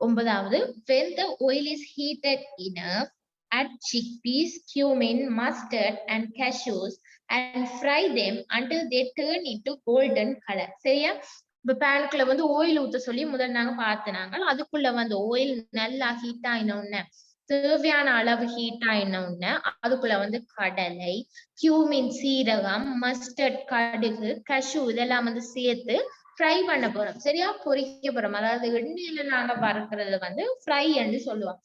9வது, when the oil is heated enough, add chickpeas, cumin, mustard and cashews and fry them until they turn into golden color. சரியா, இப்ப பேனுக்குள்ள வந்து ஆயில் ஊத்த சொல்லி முதல்ல நாங்க பார்த்தனாங்க. அதுக்குள்ள வந்து ஆயில் நல்லா ஹீட் ஆயின உடனே, தேவையான அளவு ஹீட் ஆயின உடனே அதுக்குள்ள வந்து கடலை, கியூமின் சீரகம், மஸ்டர்ட் கடுகு, கஷு இதெல்லாம் வந்து சேர்த்து ஃப்ரை பண்ண போறோம். சரியா, பொரிக்க போறோம். அதாவது எண்ணெயில நாங்க வறுக்கிறது வந்து ஃப்ரை என்று சொல்லுவோம்.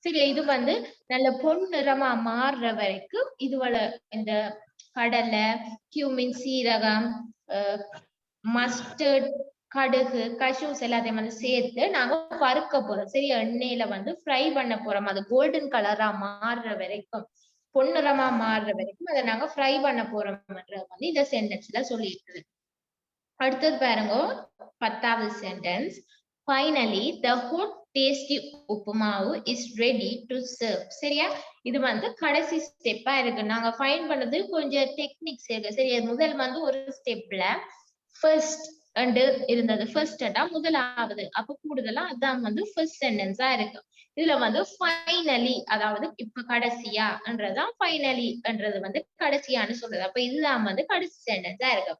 சரி, இது வந்து நல்ல பொன்னிறமா மாறுற வரைக்கும் இதுவள இந்த கடலை, கியூமின் சீரகம், மஸ்டர்ட் கடுகு, கஷூஸ் எல்லாத்தையும் வந்து சேர்த்து நாங்க வறுக்க போறோம். சரி, எண்ணெயில வந்து ஃப்ரை பண்ண போறோம். அது கோல்டன் கலரா மாறுற வரைக்கும், பொன்னிறமா மாறுற வரைக்கும் அதை நாங்க ஃப்ரை பண்ண போறோம்ன்றது வந்து இந்த சென்டென்ஸ்ல சொல்லியிருக்குது. அடுத்தது பாருங்க, 10வது sentence, finally the hot tasty uppuma is ready to serve. சரியா, இது வந்து கடைசி ஸ்டெப்பா இருக்கு. நாங்க ஃபைன் பண்ணது கொஞ்சம் டெக்னிக்ஸ் இருக்கு. சரி, முதல் வந்து ஒரு ஸ்டெப்ல ஃபர்ஸ்ட் இருந்தது, ஃபர்ஸ்ட் முதலாவது, அப்ப கூடுதலா அதான் வந்து ஃபர்ஸ்ட் சென்டென்ஸா இருக்கு. இதுல வந்து ஃபைனலி, அதாவது இப்ப கடைசியான்றதான் ஃபைனலின்றது வந்து கடைசியான்னு சொல்றது. அப்ப இதுதான் வந்து கடைசி சென்டென்ஸா இருக்கு.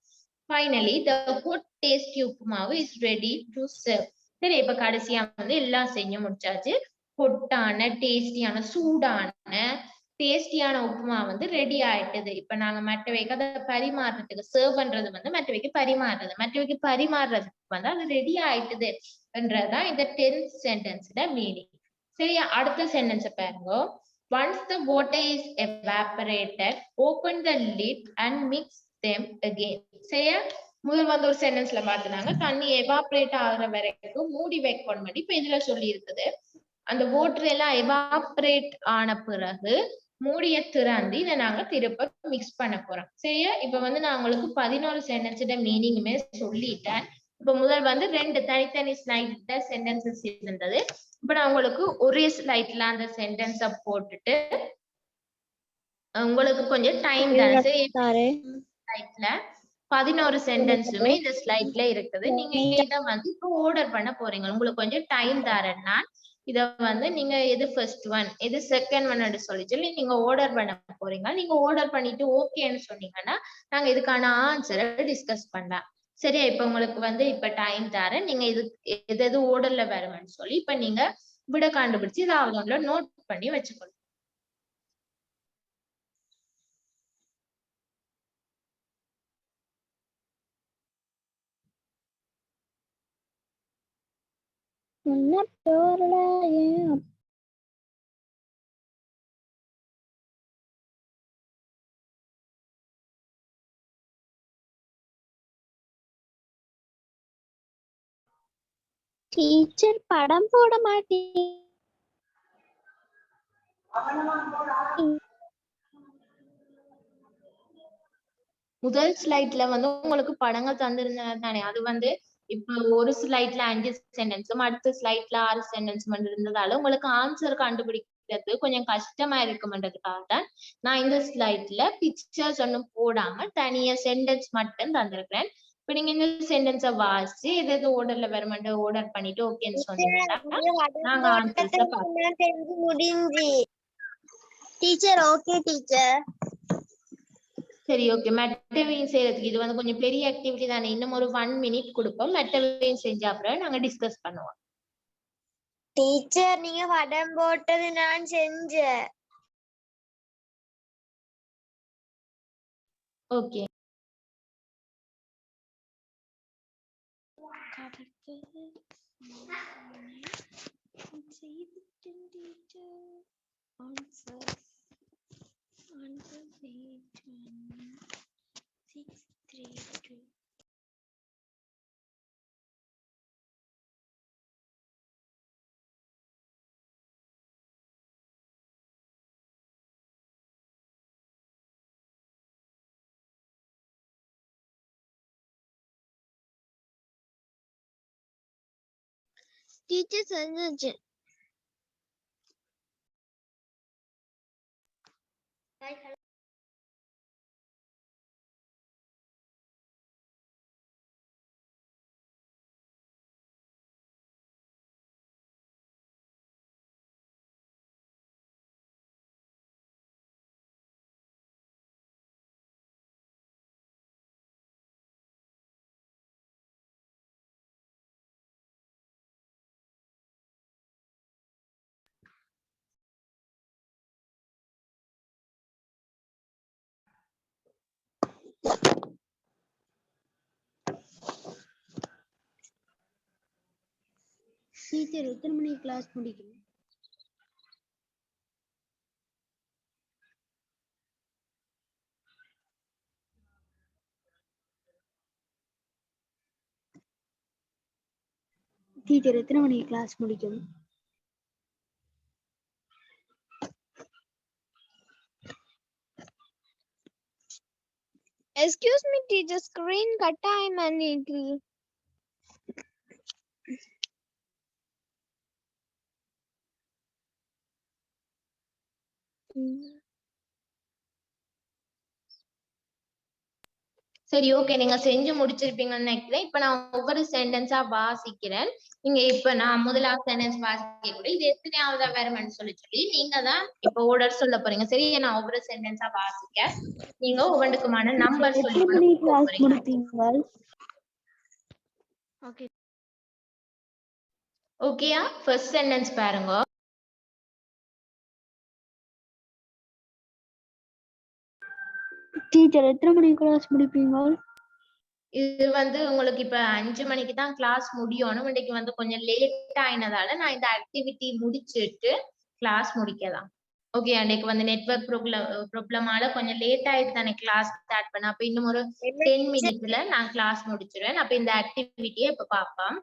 Finally, the hot tasty உப்புமாவு is ready to serve. சரி, இப்ப கடைசியா வந்து எல்லாம் செஞ்சு முடிச்சாச்சு. ஹொட்டான டேஸ்டியான சூடான டேஸ்டியான உப்புமா வந்து ரெடி ஆயிட்டது. இப்ப நாங்க மற்றவைக்கு அதை பரிமாறுறதுக்கு சர்வ் பண்றது வந்து மற்றவைக்கு பரிமாறுறதுக்கு வந்து அது ரெடி ஆயிட்டது என்றதான் இந்த 10th சென்டென்ஸ்ல மீனிங். சரியா, அடுத்த சென்டென்ஸ் பாருங்க. Once the water is evaporated, open the lid and mix them again. சரியா, முதல் வந்து ஒரு சென்டென்ஸ்ல பாத்துனாங்க, தண்ணி எவாபரேட் ஆகுற வரைக்கும் மூடி வைக்கணும். இப்ப இதுல சொல்லி இருக்குது, அந்த வாட்டர் எல்லாம் எவாபரேட் ஆன பிறகு மூடிய திறந்து இதை நாங்க திருப்ப மிக்ஸ் பண்ண போறோம். சரியா, இப்ப வந்து நான் உங்களுக்கு 11 சென்டென்ஸோட மீனிங்குமே சொல்லிட்டேன். இப்ப முதல் வந்து 2 தனித்தனி ஸ்லைட்ல சென்டென்சஸ் இருந்தது. இப்ப நான் உங்களுக்கு ஒரே ஸ்லைட்ல அந்த சென்டென்ஸ போட்டுட்டு உங்களுக்கு கொஞ்சம் டைம் தான். சரி, ஸ்லைட்ல 11 சென்டென்ஸுமே இந்த ஸ்லைட்ல இருக்குது. நீங்க இத வந்து இப்போ ஆர்டர் பண்ண போறீங்க. உங்களுக்கு கொஞ்சம் டைம் தரேன் நான். இத வந்து நீங்க எது ஃபர்ஸ்ட் ஒன் எது செகண்ட் ஒன் சொல்லி நீங்க ஆர்டர் பண்ண போறீங்க. நீங்க ஆர்டர் பண்ணிட்டு ஓகேன்னு சொன்னீங்கன்னா நாங்க இதுக்கான ஆன்சரை டிஸ்கஸ் பண்ணலாம். சரியா? இப்ப உங்களுக்கு வந்து இப்ப டைம் தரேன். நீங்க இது எது எது ஆர்டர்ல வரும்னு சொல்லி இப்ப நீங்க விட கண்டுபிடிச்சு இதாவது ஒன்றுல நோட் பண்ணி வச்சுக்கணும். டீச்சர் படம் போட மாட்டேன். முதல் ஸ்லைட்ல வந்து உங்களுக்கு படங்கள் தந்திருந்தது தானே, அது வந்து இப்ப ஒரு ஸ்லைட்ல 5 சென்டென்ஸும் அடுத்த ஸ்லைட்ல 6 சென்டென்ஸ் இருந்ததால உங்களுக்கு ஆன்சர் கண்டுபிடிக்கிறது கொஞ்சம் கஷ்டமா இருக்கும்ன்றதுக்காக தான் நான் இந்த ஸ்லைட்ல பிக்சர்ஸ் ஒன்னும் போடாம தனியா சென்டென்ஸ் மட்டும் தந்திருக்கிறேன். இப்ப நீங்க இந்த சென்டென்ஸ வாசிச்சு எது எது ஆர்டர்ல வருமாண்டு ஆர்டர் பண்ணிட்டு ஓகேன்னு சொன்னீங்கன்னா நாங்க ஆன்சர்ஸ பார்ப்போம். முடிஞ்சு டீச்சர் ஓகே டீச்சர். சரி, ஓகே. மெட்டவையும் செய்யறதுக்கு இது வந்து கொஞ்சம் பெரிய ஆக்டிவிட்டி தானே. இன்னும் ஒரு 1 மினிட் கொடுப்போம். மெட்டவையும் செஞ்ச அப்புறம் நாங்க டிஸ்கஸ் பண்ணுவோம். டீச்சர் நீங்க படம் போட்டது நான் செஞ்சேன். ஓகே. டீச்சர் செஞ்சு டீச்சர் எத்தனை மணிக்கு கிளாஸ் முடிக்கும்? டீச்சர் எத்தனை மணிக்கு கிளாஸ் முடிக்கும்? Excuse me teacher, screen cut ஆயிமா நீக்கு. சரி, ஓகே. நீங்க செஞ்சு முடிச்சிருப்பீங்கன்னு நினைக்கிறேன். இப்ப நான் ஒவ்வொரு சென்டென்ஸா வாசிக்கிறேன். நீங்க இப்ப நான் முதலாவது சென்டென்ஸ் வாசிக்க கூட இது எத்தனையாவதா வரும்னு சொல்லி நீங்க தான் இப்ப ஆர்டர் சொல்ல போறீங்க. சரி, நான் ஒவ்வொரு சென்டென்ஸா வாசிக்க நீங்க ஒவ்வொன்றுக்குமான நம்பர் சொல்லி ஓகேயா? ஃபர்ஸ்ட் சென்டென்ஸ் பாருங்க. டீச்சர் எத்தனை மணிக்கு கிளாஸ் முடிப்பீங்க? இது வந்து உங்களுக்கு இப்ப 5 மணிக்கு தான் கிளாஸ் முடியணும். இன்னைக்கு வந்து கொஞ்சம் லேட் ஆயினதால நான் இந்த ஆக்டிவிட்டி முடிச்சிட்டு கிளாஸ் முடிக்கலாம். ஓகே, அன்னைக்கு வந்து நெட்வொர்க் ப்ராப்ளமால கொஞ்சம் லேட் ஆயிட்டு தானே கிளாஸ் ஸ்டார்ட் பண்ண. அப்ப இன்னும் ஒரு 10 மினிட்ஸ்ல நான் கிளாஸ் முடிச்சிருவேன். அப்ப இந்த ஆக்டிவிட்டியை இப்ப பார்ப்போம்.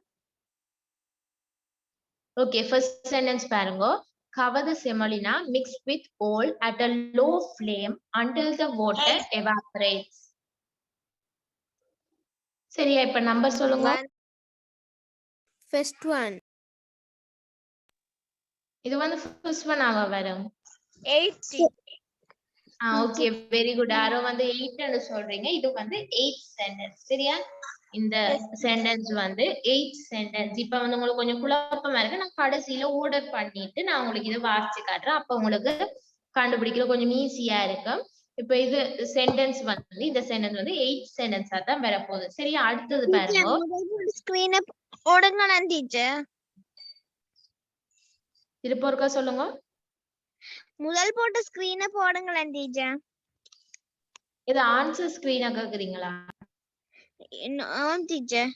ஓகே, ஃபர்ஸ்ட் சென்டென்ஸ் பாருங்க. Cover the semolina mixed with oil at a low flame until the water evaporates. சரியா? இப்ப நம்பர் சொல்லுங்க. First one. இது வந்து ஃபர்ஸ்ட் ஒன்னாவா வரும்? 80. Okay very good. யாரோ வந்து 8 ன்னு சொல்றீங்க. இது வந்து 8 சென்டென்ஸ். சரியா? இந்த சென்டென்ஸ் வந்து 8 சென்டென்ஸ். இப்ப வந்து உங்களுக்கு கொஞ்சம் குழப்பமா இருக்கு. நான் கடைசியில ஆர்டர் பண்ணிட்டு நான் உங்களுக்கு இதை வாசிச்சு காட்டுறேன். அப்ப உங்களுக்கு கண்டுபிடிக்கிறது கொஞ்சம் ஈஸியா இருக்கும். இப்ப இது சென்டென்ஸ் வந்து இந்த சென்டென்ஸ் வந்து 8 சென்டென்ஸா தான் வரப்போகுது. சரியா? அடுத்தது பாருங்க. ஸ்கிரீனை போடுங்க டீச்சர். திருப்ப ஒருக்கா சொல்லுங்க. முதல் போட்ட ஸ்கிரீனை போடுங்களேன் டீச்சர். இது ஆன்சர் ஸ்கிரீனா கேக்குறீங்களா? ஆம் டீச்சர்.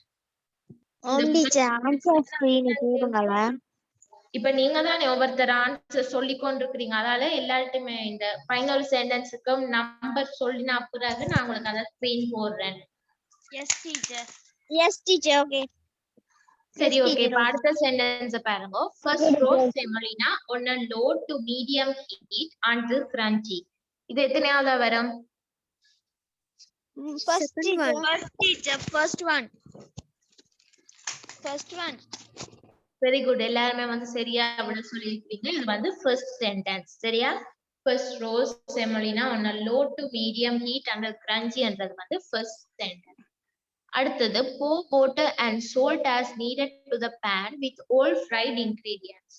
ஆம் டீச்சர், ஆன்சர் ஸ்கிரீனை போடுங்களா? இப்ப நீங்க தானே ஒவ்வொருத்தர் ஆன்சர் சொல்லி கொண்டிருக்கிறீங்க. அதால எல்லார்ட்டுமே இந்த ஃபைனல் சென்டென்ஸுக்கும் நம்பர் சொல்லினா பிறகு நான் உங்களுக்கு அதை ஸ்கிரீன் போடுறேன். Yes teacher. Yes teacher. Okay. சரி ஓகே. இப்ப அடுத்த சென்டென்ஸ் பாருங்க. First roast semolina on a low to medium heat until crunchy. இது எத்தனையாவது வரும்? First teacher. First one. Very good. எல்லாருமே வந்து சரியா விட சொல்லியிருக்கீங்க. இது வந்து ஃபர்ஸ்ட் சென்டென்ஸ். சரியா? First roast semolina on a low to medium heat until crunchy என்றது வந்து ஃபர்ஸ்ட் சென்டென்ஸ். அடுத்தது pour water and salt as needed to the pan with all fried ingredients.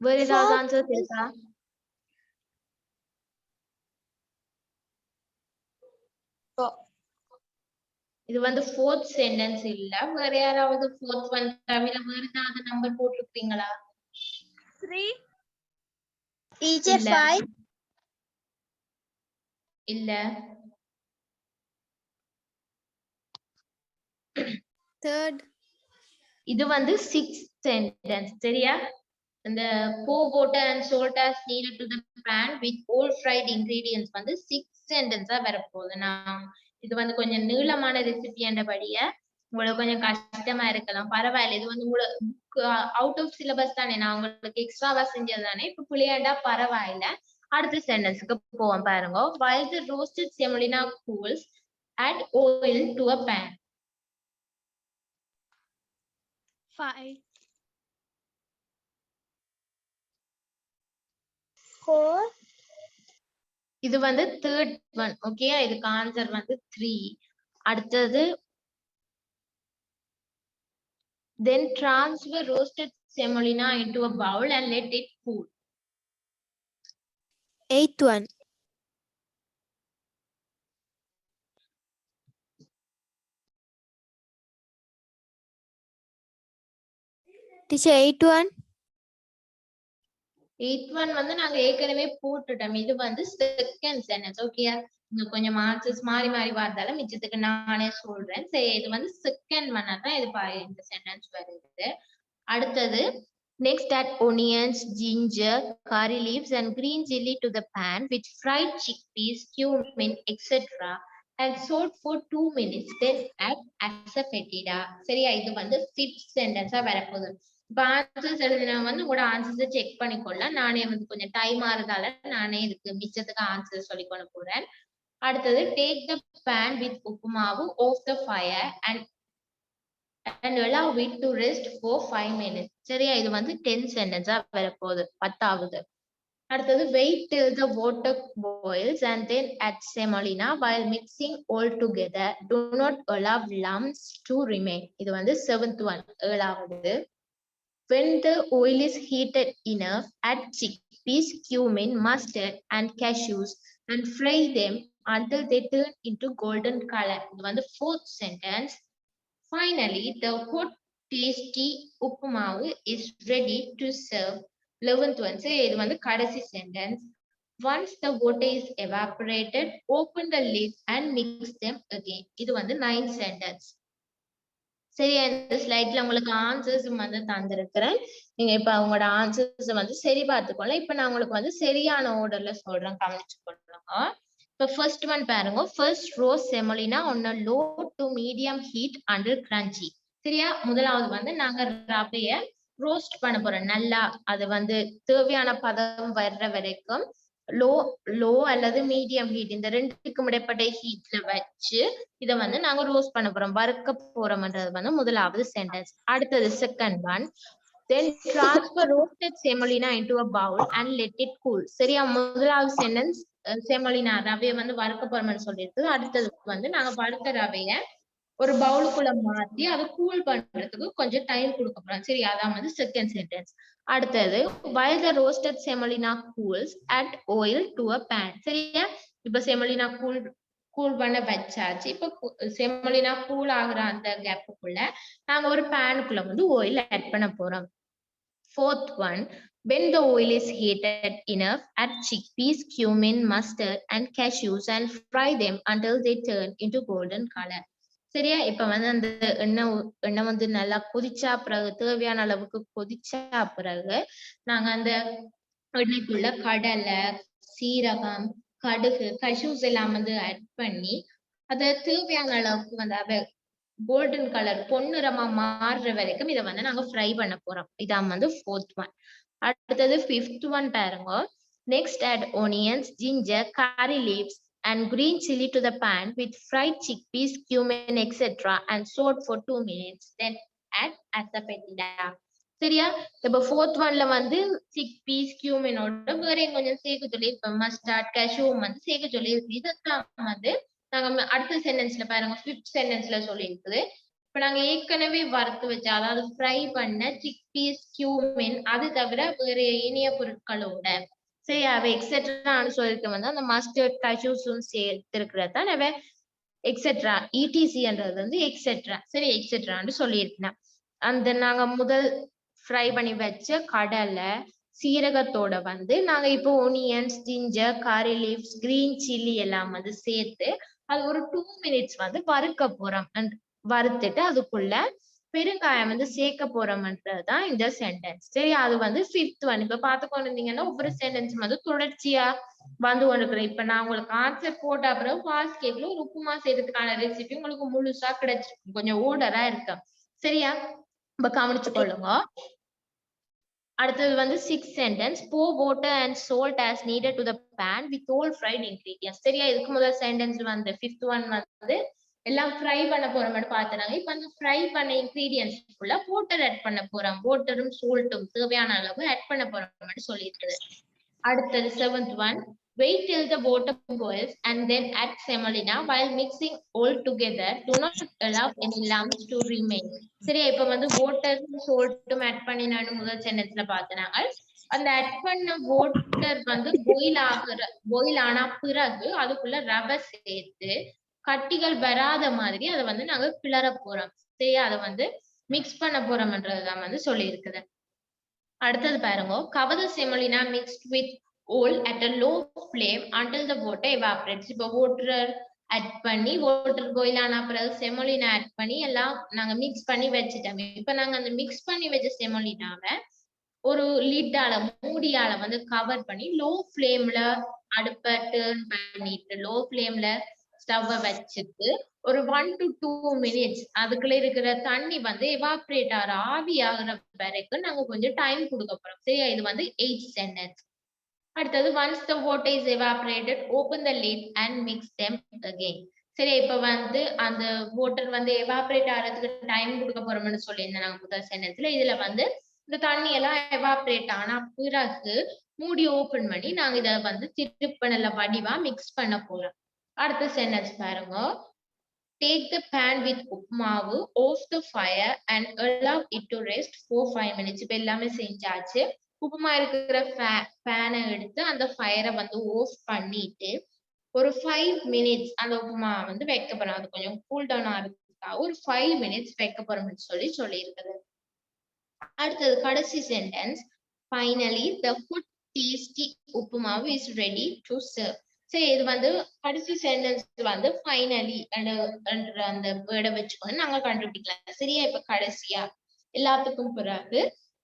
வேற ஏதாவது ஆன்சர் இருக்கா? இது வந்து ஃபோர்த் சென்டென்ஸ் இல்ல. வேற யாராவது ஃபோர்த் ஒன் தவிர வேற ஏதாவது நம்பர் போட்டுருக்கீங்களா? 3 டீச்சர் 5 இல்ல. Third. இது வந்து சிக்ஸ்த் சென்டென்ஸ். சரியா? இந்த pour water and salt as needed to the pan with all fried ingredients வந்து சிக்ஸ்த் சென்டென்ஸா வரப்போகுது. நான் இது வந்து கொஞ்சம் நீளமான ரெசிபி என்றபடிய உங்களுக்கு கொஞ்சம் கஷ்டமா இருக்கலாம். பரவாயில்ல. இது வந்து உங்களுக்கு அவுட் ஆஃப் சிலபஸ் தானே. நான் உங்களுக்கு எக்ஸ்ட்ராவா செஞ்சது தானே. இப்ப புள்ளியாண்டா பரவாயில்ல. அடுத்த சென்டென்ஸ்க்கு போவோம் பாருங்க. While the roasted semolina cools, add oil to a pan. 5 4 இது வந்து தேர்ட் ஒன். ஓகே, இதுக்கு ஆன்சர் வந்து 3. அடுத்தது then transfer roasted semolina into a bowl and let it cool. 8th one. Teacher, 8th one. 8th one வந்து நாங்க ஏற்கனவே போட்டுட்டோம். இது வந்து செகண்ட் சென்டென்ஸ். ஓகேயா? இங்க கொஞ்சம் ஆன்சர்ஸ் மாறி மாறி பார்த்தாலும் மிச்சத்துக்கு நானே சொல்றேன். சரி, இது வந்து செகண்ட் ஒன்னா தான் இது இந்த சென்டென்ஸ் வருது. அடுத்தது next add onions, ginger, curry leaves and green chili to the pan with fried chickpeas, cumin, etc. and salt for 2 minutes. Then add asafoetida. சரியா? இது வந்து fifth சென்டென்ஸா வரப்போகுது. இப்ப ஆன்சர்ஸ் எழுதினா வந்து உங்களோட ஆன்சர்ஸை செக் பண்ணிக்கொள்ளலாம். நானே வந்து கொஞ்சம் டைம் ஆறதால நானே இதுக்கு மிச்சத்துக்கு ஆன்சர் சொல்லி கொண்டு போறேன். அடுத்தது take the pan with உப்புமாவு off the fire and allow it to rest for 5 minutes. சரியா? இது வந்து 10th சென்டென்ஸா வரப்போகுது. 10வது. அடுத்தது wait till the water boils and then add semolina while mixing all together. Do not allow lumps to remain. இது வந்து 7th one. 7வது. When the oil is heated enough, add chickpeas, cumin, mustard and cashews and fry them until they turn into golden color. இது வந்து 4th sentence. Finally, the hot tasty உப்புமாவு is ready to serve. 11th one. இது வந்து கடைசி sentence. Once the water is evaporated, open the lid and mix them again. இது வந்து 9th sentence. சரி, இந்த ஸ்லைட்ல உங்களுக்கு ஆன்சர்ஸ் வந்து தந்திருக்கிறேன். நீங்க இப்ப அவங்களோட ஆன்சர்ஸ் வந்து சரி பார்த்துக்கோங்க. இப்ப நான் உங்களுக்கு வந்து சரியான ஆர்டர்ல சொல்றேன், கவனிச்சு கொள்ளுங்க. இப்ப ஃபர்ஸ்ட் ஒன் பாருங்க. First roast semolina on a low to medium heat until crunchy. சரியா? முதலாவது வந்து நாங்க ரவைய ரோஸ்ட் பண்ண போறோம். நல்லா அது வந்து தேவையான பதம் வர்ற வரைக்கும் லோ அல்லது மீடியம் ஹீட், இந்த ரெண்டுக்கும் இடைப்பட்ட ஹீட்ல வச்சு இதை வந்து நாங்க ரோஸ்ட் பண்ண போறோம், வறுக்க போறோம்ன்றது வந்து முதலாவது சென்டென்ஸ். அடுத்தது second one. Then transfer roasted semolina into a bowl and let it cool. சரியா, முதலாவது சென்டென்ஸ் செமோலினா ரவையை வந்து வறுக்க போறோம்னு சொல்லிருக்கு. அடுத்தது வந்து நாங்க வறுத்த ரவைய ஒரு பவுலுக்குள்ள மாத்தி அதை கூல் பண்றதுக்கு கொஞ்சம் டைம் கொடுக்க போறோம். சரி, அதான் வந்து செகண்ட் சென்டென்ஸ். அடுத்தது while the roasted semolina cools, add oil to a pan. சரியா, இப்ப செமோலினா கூல் பண்ண வச்சாச்சு. இப்ப செமோலினா கூல் ஆகுற அந்த கேப்புக்குள்ள நாங்க ஒரு பேனுக்குள்ள வந்து oil ஆட் பண்ண போறோம். Fourth one, when the oil is heated enough, add chickpeas, cumin, mustard and cashews and fry them until they turn into golden color. சரியா, இப்ப வந்து அந்த எண்ணெய் வந்து நல்லா கொதிச்சா பிறகு, தேவையான அளவுக்கு கொதிச்சா பிறகு நாங்க அந்த எண்ணெய்க்குள்ள கடலை, சீரகம், கடுகு, கஷூஸ் எல்லாம் வந்து ஆட் பண்ணி அதை தேவையான அளவுக்கு வந்து அதை கோல்டன் கலர் பொன்னிறமா மாறுற வரைக்கும் இதை வந்து நாங்க ஃப்ரை பண்ண போறோம். இதான் வந்து ஃபோர்த் ஒன். அடுத்தது ஃபிஃப்த் ஒன் பாருங்க. Next add onions, ginger, curry leaves and green chili to the pan with fried chickpeas, cumin, etc. and salt for 2 minutes. Then add asafoetida. சரியா, இப்ப ஃபோர்த் ஒன்ல வந்து சிக்பீஸ் கியூமினோட வேற கொஞ்சம் சேர்க்க சொல்லி மஸ்டார்ட் கேஷ்யூம் வந்து சேர்க்க சொல்லி இருக்கு. இதெல்லாம் வந்து நாங்க அடுத்த சென்டென்ஸ்ல பாருங்க, ஃபிஃப்த் சென்டென்ஸ்ல சொல்லி இருக்குது. இப்ப நாங்க ஏற்கனவே வறுத்து வச்ச, அதாவது ஃப்ரை பண்ண சிக்பீஸ், கியூமின் அது தவிர வேற இனிய பொருட்களோட சரி அவ எக்ஸெட்ரான்னு சொல்லிட்டு வந்து அந்த மஸ்டர்ட் கஷூஸும் சேர்த்திருக்கிறதா அவ எக்ஸெட்ரா இடிசின்றது வந்து எக்ஸெட்ரா. சரி, எக்ஸெட்ரான்னு சொல்லியிருக்கேன். அந்த நாங்க முதல் ஃப்ரை பண்ணி வச்ச கடலை சீரகத்தோட வந்து நாங்க இப்போ onions, ginger, curry leaves, green chilli எல்லாம் வந்து சேர்த்து அது ஒரு 2 minutes வந்து வறுக்க போறோம். வறுத்துட்டு அதுக்குள்ள பெருங்காயம் வந்து சேர்க்க போறோம்ன்றதுதான் இந்த சென்டென்ஸ். சரி, அது வந்து ஃபிஃப்த் ஒன். இப்ப பாத்துக்கொண்டு இருந்தீங்கன்னா ஒவ்வொரு சென்டென்ஸ் வந்து தொடர்ச்சியா வந்து கொண்டிருக்கிறேன். இப்ப நான் உங்களுக்கு ஆன்சர் போட்ட அப்புறம் ஃபாஸ்ட் கேக்ல ஒரு உப்புமா செய்யறதுக்கான ரெசிபி உங்களுக்கு முழுசா கிடைச்சிருக்கும், கொஞ்சம் ஓர்டரா இருக்கு. சரியா, இப்ப கவனிச்சு கொள்ளுங்க. அடுத்தது வந்து 6th sentence, pour water and salt as needed to the pan with all fried ingredients. சரியா, இதுக்கு முதல் சென்டென்ஸ் வந்து 5th one வந்து எல்லாம் ஃப்ரை பண்ண போறோம்னு பார்த்தாங்க. இப்ப அந்த ஃப்ரை பண்ண இன்கிரீடியன்ஸ்க்குள்ள வாட்டர் ஆட் பண்ண போறோம். வாட்டரும் சால்ட்டும் தேவையான அளவு ஆட் பண்ண போறோம்னு சொல்லியிருக்குது. அடுத்தது 7th one, wait till the water boils and then add semolina while mixing all together. Do not allow any lumps to remain. சரியா, இப்ப வந்து வாட்டரும் சால்ட்டும் ஆட் பண்ணி நான் முதல் சென்டென்ஸ்ல பார்த்தனாங்க. அந்த ஆட் பண்ண வாட்டர் வந்து பாயில் ஆன பிறகு அதுக்குள்ள ரவை சேர்த்து கட்டிகள் வராத மாதிரி அதை வந்து நாங்க கிளற போறோம். சரியா, அதை வந்து மிக்ஸ் பண்ண போறோம்ன்றதுதான் வந்து சொல்லி இருக்குது. அடுத்தது பாருங்க, cover the semolina mixed with oil at a low flame until the water evaporates. இப்போ வாட்டர் ஆட் பண்ணி வாட்டர் பாயில் ஆன பிறகு செமோலினா ஆட் பண்ணி எல்லாம் நாங்க மிக்ஸ் பண்ணி வச்சுட்டோம். இப்ப நாங்க அந்த மிக்ஸ் பண்ணி வச்ச செமோலினாவை ஒரு லிட்டால மூடியால வந்து கவர் பண்ணி லோ ஃப்ளேம்ல அடுப்பை டர்ன் பண்ணிட்டு லோ ஃப்ளேம்ல ஸ்டவ்வை வச்சுட்டு ஒரு 1 to 2 minutes அதுக்குள்ள இருக்கிற தண்ணி வந்து எவாப்ரேட் ஆகிற ஆவி ஆகுற வரைக்கும் நாங்க கொஞ்சம் டைம் கொடுக்க போறோம். சரியா, இது வந்து 8th sentence. அடுத்தது once the water is evaporated, open the lid and mix them again. சரி, இப்ப வந்து அந்த வாட்டர் வந்து எவாப்ரேட் ஆகிறதுக்கு டைம் கொடுக்க போறோம்னு சொல்லியிருந்தேன் நாங்க முதல் சென்டென்ஸ்ல. இதுல வந்து இந்த தண்ணி எல்லாம் எவாப்ரேட் ஆனா பிறகு மூடி ஓபன் பண்ணி நாங்க இதை வந்து திருப்பணல வடிவா மிக்ஸ் பண்ண போறோம். அடுத்த சென்டென்ஸ் பாருங்க, take the pan with உப்புமாவு off the fire and allow it to rest for 5 minutes. இப்ப எல்லாமே செஞ்சாச்சு. உப்புமா இருக்கிற பேனை எடுத்து அந்த ஃபயரை வந்து ஆஃப் பண்ணிட்டு ஒரு 5 minutes அந்த உப்புமா வந்து வைக்க போறோம். அது கொஞ்சம் கூல் டவுன் ஆகிறதுக்காக ஒரு 5 minutes வைக்க போறோம்னு சொல்லி இருக்குது. அடுத்தது கடைசி sentence, finally the food tasty உப்புமாவு is ready to serve. சரி, இது வந்து கடைசி சென்டென்ஸ் வந்து ஃபைனலி என்ற அந்த வேர்டை வச்சுக்கொண்டு நாங்க கண்டுபிடிக்கலாம். சரியா, இப்ப கடைசியா எல்லாத்துக்கும் பிறகு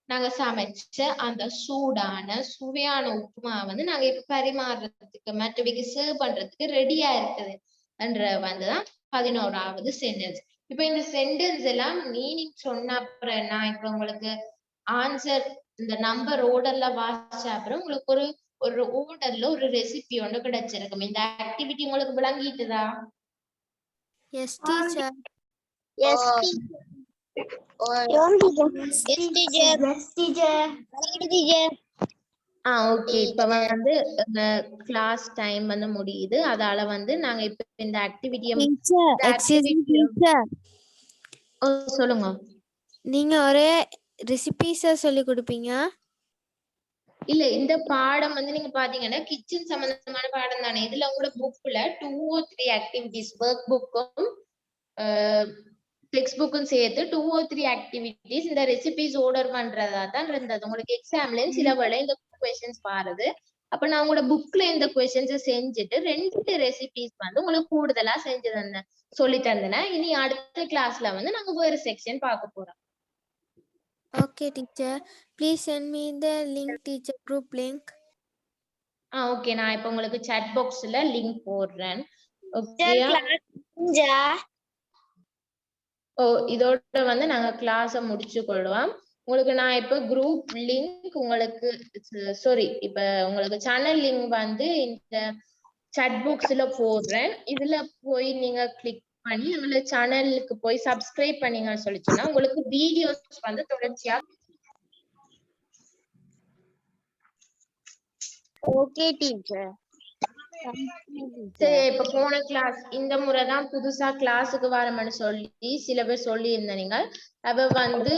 நாங்க சமைச்ச அந்த சூடான சுவையான உப்புமா வந்து நாங்க இப்ப பரிமாறுறதுக்கு மற்றவைக்கு சர்வ் பண்றதுக்கு ரெடியா இருக்குது என்ற வந்துதான் 11வது சென்டென்ஸ். இப்ப இந்த சென்டென்ஸ் எல்லாம் மீனிங் சொன்ன அப்புறம் நான் இப்ப உங்களுக்கு ஆன்சர் இந்த நம்பர் ஓர்டர்ல வாசிச்ச அப்புறம் உங்களுக்கு ஒரு ஓர்டர்ல ஒரு ரெசிபி ஒன்று கிடைச்சிருக்கும். இந்த ஆக்டிவிட்டி உங்களுக்கு விளங்கிட்டுதா? Yes, teacher. Yes, teacher. Okay இப்ப வந்து கிளாஸ் டைம் வந்து முடியுது அதால வந்து நாங்க இப்ப இந்த ஆக்டிவிட்டியை சொல்லுங்க நீங்க ஒரே ரெசிபிஸ் சொல்லி கொடுப்பீங்க இல்ல இந்த பாடம் வந்து நீங்க பாத்தீங்கன்னா கிச்சன் சம்பந்தமான பாடம் தானே இதுல உங்களோட புக்ல 2 or 3 ஆக்டிவிட்டிஸ் ஒர்க் புக்கும் டெக்ஸ்ட் புக்கும் சேர்த்து 2 or 3 ஆக்டிவிட்டிஸ் இந்த ரெசிபிஸ் ஆர்டர் பண்றதா தான் இருந்தது உங்களுக்கு எக்ஸாம்ல சில வேளை இந்த क्वेश्चंस பாருது அப்ப நான் உங்களோட புக்ல இந்த क्वेश्चंस செஞ்சுட்டு 2 ரெசிபிஸ் வந்து உங்களுக்கு கூடுதலா செஞ்சு தந்தேன் சொல்லி தந்தேன் இனி அடுத்த கிளாஸ்ல வந்து நாங்க வேற செக்ஷன் பார்க்க போறோம் Okay, teacher. Please send me the link, teacher group link. Okay நான் இப்ப உங்களுக்கு chat boxல லிங்க் போடுறேன் ஓகே இதோட வந்து நாங்க கிளாஸ முடிச்சு கொள்வோம் உங்களுக்கு நான் இப்ப குரூப் லிங்க் உங்களுக்கு சாரி இப்ப உங்களுக்கு சேனல் லிங்க் வந்து இந்த chat boxல போடுறேன் இதுல போய் நீங்க கிளிக் பண்ணி நம்மள சேனலுக்கு போய் சப்ஸ்கிரைப் பண்ணீங்கன்னு சொல்லிச்சுன்னா உங்களுக்கு வீடியோஸ் வந்து தொடர்ச்சியா ஓகே டீச்சர் சரி இப்ப போன கிளாஸ் இந்த முறைதான் புதுசா கிளாஸுக்கு வரணும்னு சொல்லி சில பேர் சொல்லி இருந்தீங்க அவ வந்து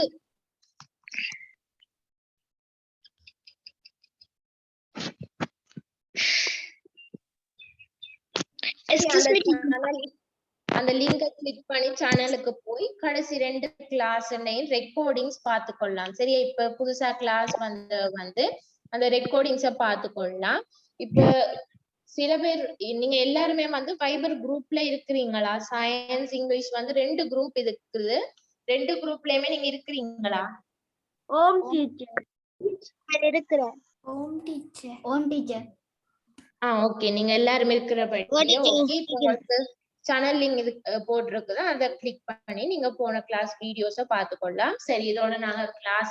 அந்த லிங்கை கிளிக் பண்ணி சேனலுக்கு போய் கடைசி 2 கிளாஸ்னையும் ரெக்கார்டிங்ஸ் பார்த்துக்கொள்ளலாம் சரியா இப்ப புதுசா கிளாஸ் வந்து அந்த ரெக்கார்டிங்ஸ பார்த்துக்கொள்ளலாம் இப்ப சில பேர் நீங்க எல்லாருமே வந்து ஃபைபர் குரூப்ல இருக்கிறீங்களா சயின்ஸ் இங்கிலீஷ் வந்து 2 குரூப் இருக்குது 2 குரூப்லயுமே நீங்க இருக்கிறீங்களா ஓம் டீச்சர் இருக்கிறேன் Om teacher. ஓகே நீங்க எல்லாரும் இருக்கிறபடி ஓகே உங்களுக்கு சேனல் லிங்க் இது போட்டிருக்குது அதை கிளிக் பண்ணி நீங்க போன கிளாஸ் வீடியோஸ பார்த்துக்கொள்ளலாம் சரி இதோட நாங்க கிளாஸ்